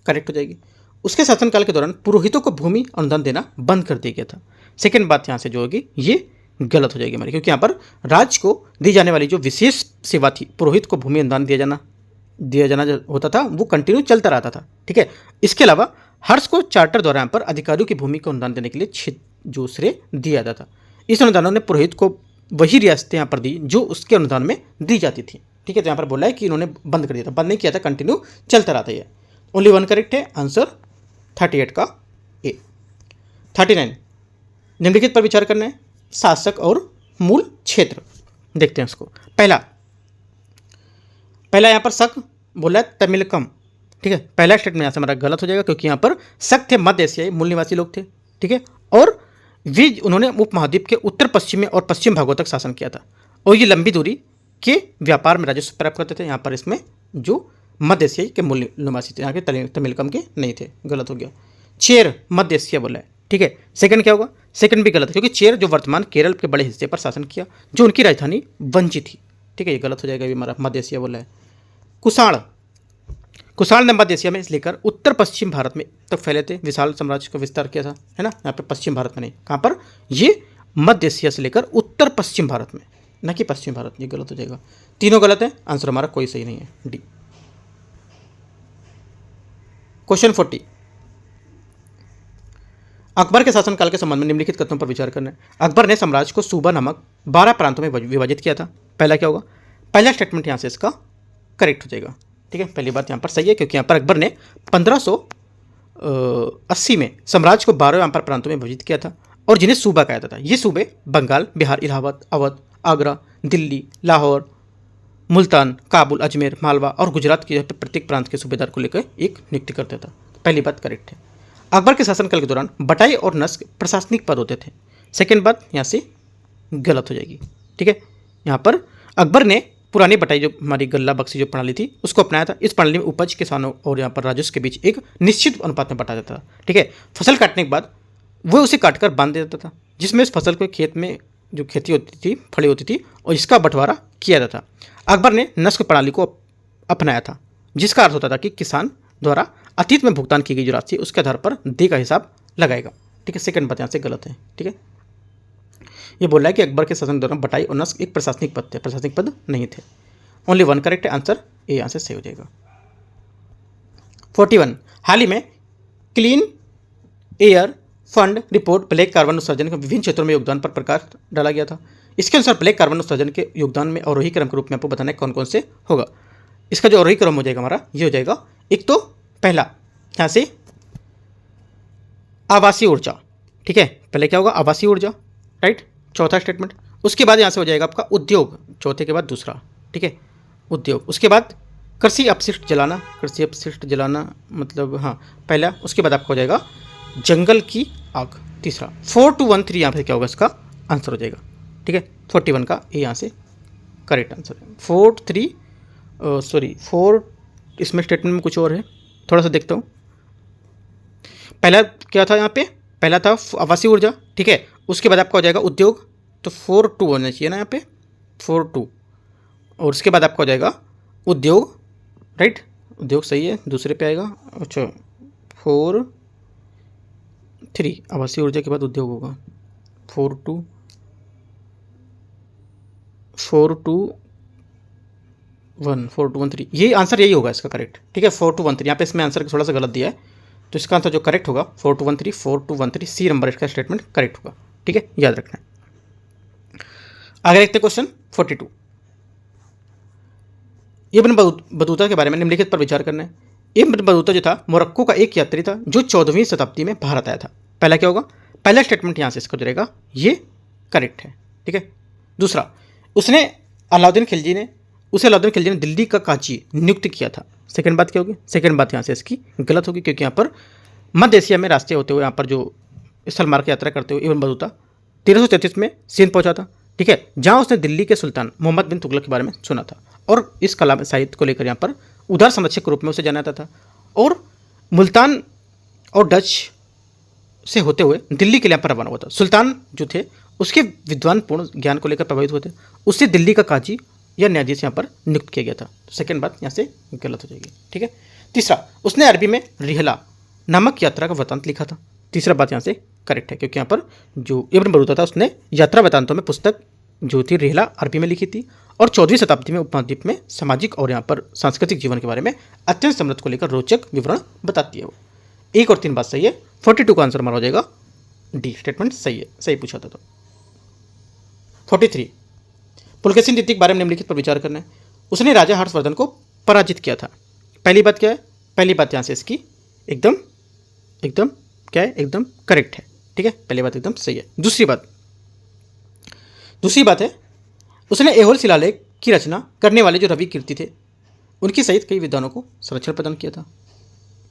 करेक्ट हो जाएगी। उसके शासनकाल के दौरान पुरोहितों को भूमि अनुदान देना बंद कर दिया गया था। सेकंड बात यहाँ से जो होगी ये गलत हो जाएगी हमारी, क्योंकि यहाँ पर राज्य को दी जाने वाली जो विशेष सेवा थी, पुरोहित को भूमि अनुदान दिया जाना जो होता था वो कंटिन्यू चलता रहता था, ठीक है। इसके अलावा हर्ष को चार्टर द्वारा यहाँ पर अधिकारियों की भूमि को अनुदान देने के लिए जो श्रेय दिया जाता था। इस अनुदानों ने पुरोहित को वही रियासतें यहाँ पर दी जो उसके अनुदान में दी जाती थी, ठीक है। तो यहाँ पर बोला है कि इन्होंने बंद कर दिया था, बंद नहीं किया था, कंटिन्यू चलता रहता है। ओनली 1 करेक्ट है, आंसर 38 का ए। 39 निम्नलिखित पर विचार करना है। शासक और मूल क्षेत्र, देखते हैं उसको। पहला यहाँ पर शक बोला है तमिलकम, ठीक है। पहला स्टेटमेंट यहाँ से हमारा गलत हो जाएगा, क्योंकि यहाँ पर शक थे मध्य एशियाई मूल निवासी लोग थे, ठीक है, और वे उन्होंने उपमहाद्वीप के उत्तर पश्चिमी और पश्चिम भागों तक शासन किया था, और ये लंबी दूरी के व्यापार में राजस्व प्राप्त करते थे। यहाँ पर इसमें जो मध्य एशियाई के मूल निवासी थे, यहाँ के तमिलकम के नहीं थे, गलत हो गया। चेर मध्य एशिया बोला है, ठीक है। सेकंड क्या होगा? सेकंड भी गलत है, क्योंकि चेर जो वर्तमान केरल के बड़े हिस्से पर शासन किया, जो उनकी राजधानी वंची थी, ठीक है, ये गलत हो जाएगा। अभी हमारा मध्य एशिया बोला है। कुषाण ने मध्य एशिया में लेकर उत्तर पश्चिम भारत में तक फैले थे, विशाल साम्राज्य का विस्तार किया था, है ना। यहाँ पे पश्चिम भारत में नहीं, कहाँ पर? ये मध्य एशिया से लेकर उत्तर पश्चिम भारत में, न कि पश्चिम भारत। ये गलत हो जाएगा, तीनों गलत है, आंसर हमारा कोई सही नहीं है, डी। क्वेश्चन 40, अकबर के शासनकाल के संबंध में निम्नलिखित कथनों पर विचार करना है। अकबर ने साम्राज्य को सूबा नामक 12 प्रांतों में विभाजित किया था। पहला क्या होगा, पहला स्टेटमेंट यहाँ से इसका करेक्ट हो जाएगा, ठीक है। पहली बात यहाँ पर सही है, क्योंकि यहाँ पर अकबर ने 1580 में साम्राज्य को 12 यहाँ पर प्रांतों में विभाजित किया था और जिन्हें सूबा कहा जाता था। ये सूबे बंगाल, बिहार, इलाहाबाद, अवध, आगरा, दिल्ली, लाहौर, मुल्तान, काबुल, अजमेर, मालवा और गुजरात के प्रत्येक प्रांत के सूबेदार को लेकर एक नियुक्ति करता था। पहली बात करेक्ट है। अकबर के शासनकाल के दौरान बटाई और नस्क प्रशासनिक पद होते थे। सेकेंड बात यहाँ से गलत हो जाएगी, ठीक है। यहाँ पर अकबर ने पुरानी बटाई जो हमारी गल्ला बख्शी जो प्रणाली थी उसको अपनाया था। इस प्रणाली में उपज, किसानों और यहाँ पर राजस्व के बीच एक निश्चित अनुपात में बटा जाता था, ठीक है। फसल काटने के बाद वो उसे काटकर बांध देता था, जिसमें इस फसल को खेत में जो खेती होती थी, फली होती थी, और इसका बंटवारा किया जाता था। अकबर ने नस्क प्रणाली को अपनाया था, जिसका अर्थ होता था कि किसान द्वारा अतीत में भुगतान की गई जो राशि उसके आधार पर दे का हिसाब लगाएगा, ठीक है। सेकंड बात यहाँ से गलत है, ठीक है। ये बोल रहा है कि अकबर के शासन के दौरान बटाई और नस्क एक प्रशासनिक पद थे, प्रशासनिक पद नहीं थे। ओनली वन करेक्ट है, आंसर ए यहाँ से सही हो जाएगा। 41, हाल ही में clean air fund report black carbon उत्सर्जन के विभिन्न क्षेत्रों में योगदान पर प्रकाश डाला गया था। इसके अनुसार ब्लैक कार्बन उत्सर्जन के योगदान में अवरोही क्रम के रूप में आपको बताना है कौन कौन से होगा। इसका जो अवरोही क्रम हो जाएगा हमारा ये हो जाएगा, एक तो पहला यहाँ से आवासीय ऊर्जा, ठीक है। पहले क्या होगा, आवासीय ऊर्जा, राइट, चौथा स्टेटमेंट। उसके बाद यहाँ से हो जाएगा आपका उद्योग, चौथे के बाद दूसरा, ठीक है, उद्योग। उसके बाद कृषि अपशिष्ट जलाना, कृषि अपशिष्ट जलाना मतलब हाँ पहला। उसके बाद आपका हो जाएगा जंगल की आग, तीसरा। 4213 यहाँ पे क्या होगा, इसका आंसर हो जाएगा, ठीक है। 41 का ए यहाँ से करेक्ट आंसर है। 4 इसमें स्टेटमेंट में कुछ और है, थोड़ा सा देखता हूँ। पहला क्या था यहाँ पे, पहला था आवासीय ऊर्जा, ठीक है। उसके बाद आपका हो जाएगा उद्योग, तो 42 होना चाहिए ना यहाँ पे, 42। और उसके बाद आपका हो जाएगा उद्योग, राइट, उद्योग सही है, दूसरे पे आएगा। अच्छा 43 आवासीय ऊर्जा के बाद उद्योग होगा। 4213 ये आंसर यही होगा इसका करेक्ट, ठीक है। 4213 यहाँ पे इसमें आंसर थोड़ा सा गलत दिया है, तो इसका आंसर जो करेक्ट होगा 4213 सी नंबर इसका स्टेटमेंट करेक्ट होगा, ठीक है, याद रखना है। आगे देखते हैं क्वेश्चन 42। इब्न बतूता के बारे में निम्नलिखित पर विचार करना है। इब्न बतूता जो था मोरक्को का एक यात्री था जो 14वीं शताब्दी में भारत आया था। पहला क्या होगा, पहला स्टेटमेंट यहाँ से इसका जो रहेगा ये करेक्ट है, ठीक है। दूसरा, उसे अलाउद्दीन खिलजी ने दिल्ली का काजी नियुक्त किया था। सेकंड बात क्या होगी, सेकंड बात यहाँ से इसकी गलत होगी, क्योंकि यहाँ पर मध्य एशिया में रास्ते होते हुए यहाँ पर जो स्थल मार्ग यात्रा करते हुए इब्न बतूता 1333 में सिंध पहुंचा था, ठीक है, जहाँ उसने दिल्ली के सुल्तान मोहम्मद बिन तुगलक के बारे में सुना था और इस कला साहित्य को लेकर यहाँ पर उदार संरक्षक के रूप में उसे जाना जाता था। और मुल्तान और डच से होते हुए दिल्ली के लिए यहाँ पर रवाना हुआ था। सुल्तान जो थे उसके विद्वानपूर्ण ज्ञान को लेकर प्रभावित हुए थे, उससे दिल्ली का काजी या न्यायाधीश यहाँ पर नियुक्त किया गया था। सेकंड बात यहाँ से गलत हो जाएगी, ठीक है। तीसरा, उसने अरबी में रिहला नामक यात्रा का वृत्तांत लिखा था। तीसरा बात यहाँ से करेक्ट है, क्योंकि यहाँ पर जो इब्न बतूता था उसने यात्रा वृत्तांतों में पुस्तक जो थी रिहला अरबी में लिखी थी और 14वीं शताब्दी में उपमहाद्वीप में सामाजिक और यहाँ पर सांस्कृतिक जीवन के बारे में अत्यंत समृद्ध को लेकर रोचक विवरण बताती है वो। 1 और 3 बात सही है। 42 का आंसर हमारा हो जाएगा डी, स्टेटमेंट सही है, सही पूछा था तो। 43, पुलकेशिन द्वितीय के बारे में निम्नलिखित पर विचार करना है। उसने राजा हर्षवर्धन को पराजित किया था। पहली बात क्या है, पहली बात यहाँ से इसकी एकदम क्या है, एकदम करेक्ट है, ठीक है, पहली बात एकदम सही है। दूसरी बात है उसने ऐहोल शिलालेख की रचना करने वाले जो रवि कीर्ति थे उनकी सहित कई विद्वानों को संरक्षण प्रदान किया था,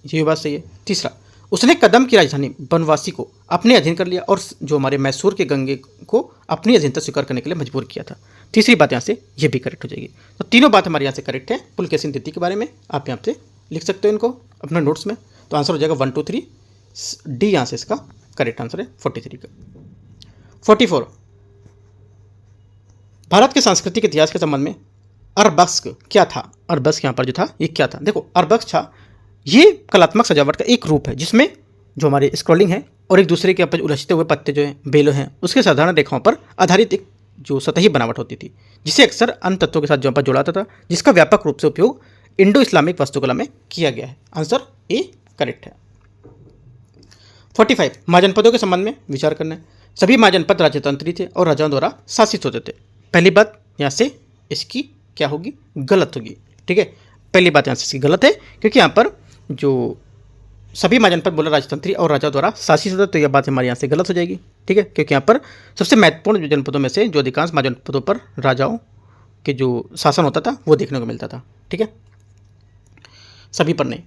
ये बात सही है। तीसरा, उसने कदम की राजधानी बनवासी को अपने अधीन कर लिया और जो हमारे मैसूर के गंगे को अपनी अधीनता स्वीकार करने के लिए मजबूर किया था। तीसरी बात यहाँ से ये भी करेक्ट हो जाएगी। तो तीनों बात हमारे यहाँ से करेक्ट है। पुलकेशिन द्वितीय के बारे में आप यहाँ से लिख सकते हो इनको अपने नोट्स में, तो आंसर हो जाएगा 1 2 3 डी, यहाँ से इसका करेक्ट आंसर है 43 का। 44, भारत के सांस्कृतिक इतिहास के संबंध में अरबस्क क्या था। अरबस्क यहाँ पर जो था ये क्या था, देखो अरबस्क था ये कलात्मक सजावट का एक रूप है जिसमें जो हमारी स्क्रॉलिंग है और एक दूसरे के ऊपर उलझते हुए पत्ते जो हैं बेलों हैं उसके साधारण रेखाओं पर आधारित एक जो सतही बनावट होती थी, जिसे अक्सर अन्य तत्वों के साथ जो पर जोड़ा जाता था, जिसका व्यापक रूप से उपयोग इंडो इस्लामिक वास्तुकला में किया गया है। आंसर ए करेक्ट है। 45 महाजनपदों के संबंध में विचार करना है। सभी महाजनपद राजतंत्री थे और राजाओं द्वारा शासित होते थे। पहली बात यहाँ से इसकी क्या होगी, गलत होगी। ठीक है, पहली बात यहाँ से इसकी गलत है क्योंकि यहाँ पर जो सभी महाजनपद बोला राजतंत्री और राजा द्वारा शासित होता, तो यह बात हमारे यहाँ से गलत हो जाएगी। ठीक है, क्योंकि यहाँ पर सबसे महत्वपूर्ण जनपदों में से जो अधिकांश महाजनपदों पर राजाओं के जो शासन होता था वो देखने को मिलता था। ठीक है, सभी पर नहीं।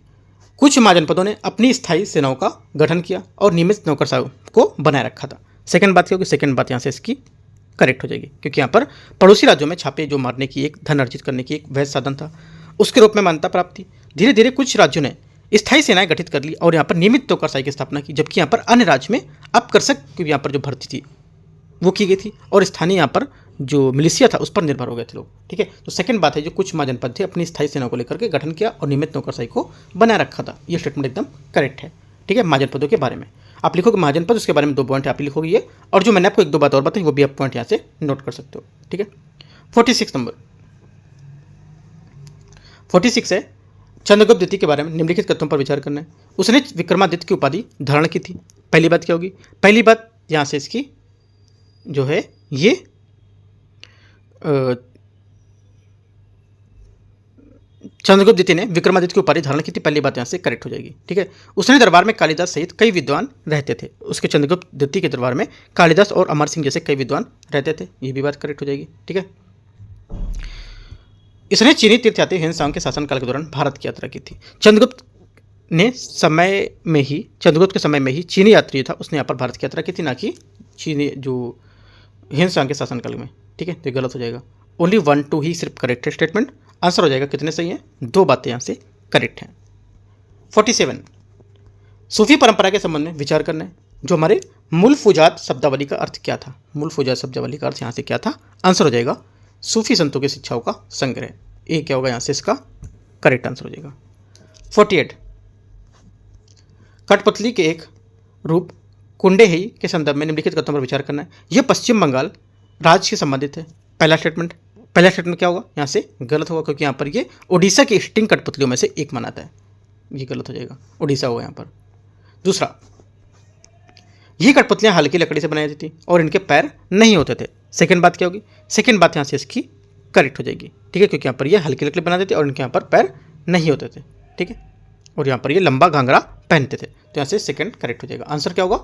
कुछ महाजनपदों ने अपनी स्थायी सेनाओं का गठन किया और नियमित नौकरशाहों को बनाए रखा था। सेकंड बात क्या होगी, सेकंड बात यहाँ से इसकी करेक्ट हो जाएगी क्योंकि यहाँ पर पड़ोसी राज्यों में छापे जो मारने की एक धन अर्जित करने की एक वैध साधन था, उसके रूप में मान्यता प्राप्त थी। धीरे धीरे कुछ राज्यों ने स्थायी सेनाएं गठित कर ली और यहाँ पर नियमित नौकरशाही की स्थापना की, जबकि यहाँ पर अन्य राज्य में अपकर्षक की यहाँ पर जो भर्ती थी वो की गई थी और स्थानीय यहाँ पर जो मिलिशिया था उस पर निर्भर हो गए थे लोग। ठीक है, तो सेकंड बात है जो कुछ महाजनपद थे अपनी स्थायी सेना को लेकर के गठन किया और नियमित नौकरशाही को बनाए रखा था। ये स्टेटमेंट एकदम करेक्ट है। ठीक है, महाजनपदों के बारे में आप लिखोगे महाजनपद, उसके बारे में 2 पॉइंट आप लिखोगे ये, और जो मैंने आपको 1-2 बात और बताई वो भी आप पॉइंट यहाँ से नोट कर सकते हो। ठीक है, 46 नंबर 46 है चंद्रगुप्त द्वितीय के बारे में निम्नलिखित कथनों पर विचार करना है। उसने विक्रमादित्य की उपाधि धारण की थी। पहली बात क्या होगी, पहली बात यहाँ से इसकी जो है ये चंद्रगुप्त द्वितीय ने विक्रमादित्य की उपाधि धारण की थी, पहली बात यहाँ से करेक्ट हो जाएगी। ठीक है, उसने दरबार में कालिदास सहित कई विद्वान रहते थे। उसके चंद्रगुप्त द्वितीय के दरबार में कालिदास और अमर सिंह जैसे कई विद्वान रहते थे, ये भी बात करेक्ट हो जाएगी। ठीक है, इसने चीनी तीर्थयात्री हिंदुस्तान के शासनकाल के दौरान भारत की यात्रा की थी। चंद्रगुप्त के समय में ही चीनी यात्री था उसने यहाँ पर भारत की यात्रा की थी, ना कि चीनी जो हिंदुस्तान के शासनकाल में। ठीक है, तो गलत हो जाएगा। ओनली 1-2 ही सिर्फ करेक्ट है स्टेटमेंट। आंसर हो जाएगा कितने सही हैं, 2 बातें यहाँ से करेक्ट हैं। 47 सूफी परंपरा के संबंध में विचार करना है। जो हमारे मूल फुजात शब्दावली का अर्थ क्या था, मूल फुजात शब्दावली का अर्थ यहाँ से क्या था, आंसर हो जाएगा सूफी संतों की शिक्षाओं का संग्रह। ये क्या होगा यहाँ से इसका करेक्ट आंसर हो जाएगा। 48 कठपुतली के एक रूप कुंडेही के संदर्भ में निम्नलिखित कथनों पर विचार करना है। यह पश्चिम बंगाल राज्य से संबंधित है। पहला स्टेटमेंट क्या होगा, यहाँ से गलत होगा क्योंकि यहाँ पर ये ओडिशा की स्टिंग कठपुतलियों में से एक माना है, ये गलत हो जाएगा, ओडिशा होगा यहाँ पर। दूसरा, ये कठपुतलियाँ हल्की लकड़ी से बनाई जाती थी और इनके पैर नहीं होते थे। सेकंड बात क्या होगी, सेकंड बात यहाँ से इसकी करेक्ट हो जाएगी। ठीक है, क्योंकि यहाँ पर ये हल्की लकड़ी बना देते और इनके यहाँ पर पैर नहीं होते थे। ठीक है, और यहाँ पर ये लंबा घाघरा पहनते थे, तो यहाँ से सेकंड करेक्ट हो जाएगा। आंसर क्या होगा,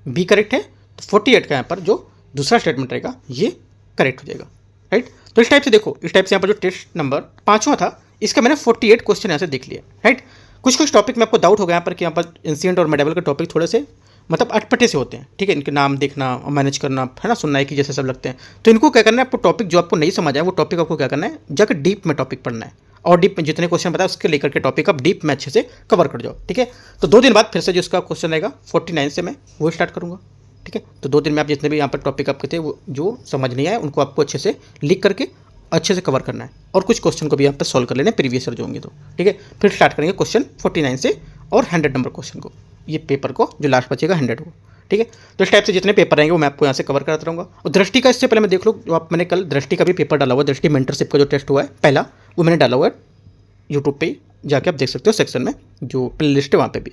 बी करेक्ट है। तो 48 का यहाँ पर जो दूसरा स्टेटमेंट रहेगा ये करेक्ट हो जाएगा। राइट, तो इस टाइप से देखो, इस टाइप से यहाँ पर जो टेस्ट नंबर 5वां था इसका मैंने 48 क्वेश्चन यहाँ से देख लिया। राइट, कुछ टॉपिक में आपको डाउट होगा यहाँ पर कि यहाँ पर एंशिएंट और मेडिवल के टॉपिक थोड़े से मतलब अटपटे से होते हैं। ठीक है, इनके नाम देखना और मैनेज करना है ना, सुनना है कि जैसे सब लगते हैं, तो इनको क्या करना है, आपको टॉपिक जो आपको नहीं समझ आए वो टॉपिक आपको क्या करना है, जाकर डीप में टॉपिक पढ़ना है और डीप में जितने क्वेश्चन बताए उसके लेकर के टॉपिक आप डीप में अच्छे से कवर कर जाओ। ठीक है, तो 2 दिन बाद फिर से जो इसका क्वेश्चन रहेगा 49 से मैं वो स्टार्ट करूँगा। ठीक है, तो 2 दिन में आप जितने भी यहाँ पर टॉपिक आपके थे वो जो समझ नहीं आए उनको आपको अच्छे से लिख करके अच्छे से कवर करना है और कुछ क्वेश्चन को भी यहाँ पर सॉल्व कर लेना है प्रीवियस ईयर जो होंगे तो। ठीक है, फिर स्टार्ट करेंगे क्वेश्चन 49 से और 100 नंबर क्वेश्चन को, ये पेपर को जो लास्ट बचेगा 100 को। ठीक है, तो इस टाइप से जितने पेपर रहेंगे वो मैं आपको यहाँ से कवर कराता रहूँगा। और दृष्टि का इससे पहले मैं देख लो, जो आप मैंने कल दृष्टि का भी पेपर डाला हुआ है, दृष्टि मेंटरशिप का जो टेस्ट हुआ है पहला, वो मैंने डाला हुआ है यूट्यूब पे जाके आप देख सकते हो, सेक्शन में जो प्ले लिस्ट है वहाँ पे भी।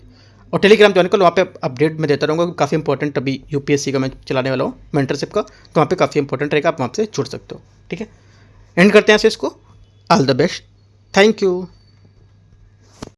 और टेलीग्राम ज्वाइन कर लो, वहाँ पे अपडेट मैं देता रहूँगा, काफ़ी इंपॉर्टेंट अभी यूपीएससी का मैं चलाने वाला हूँ मेंटरशिप का, तो वहाँ पे काफ़ी इंपॉर्टेंट रहेगा, आप वहाँ से जुड़ सकते हो। ठीक है, एंड करते हैं इसको। All the best, thank you.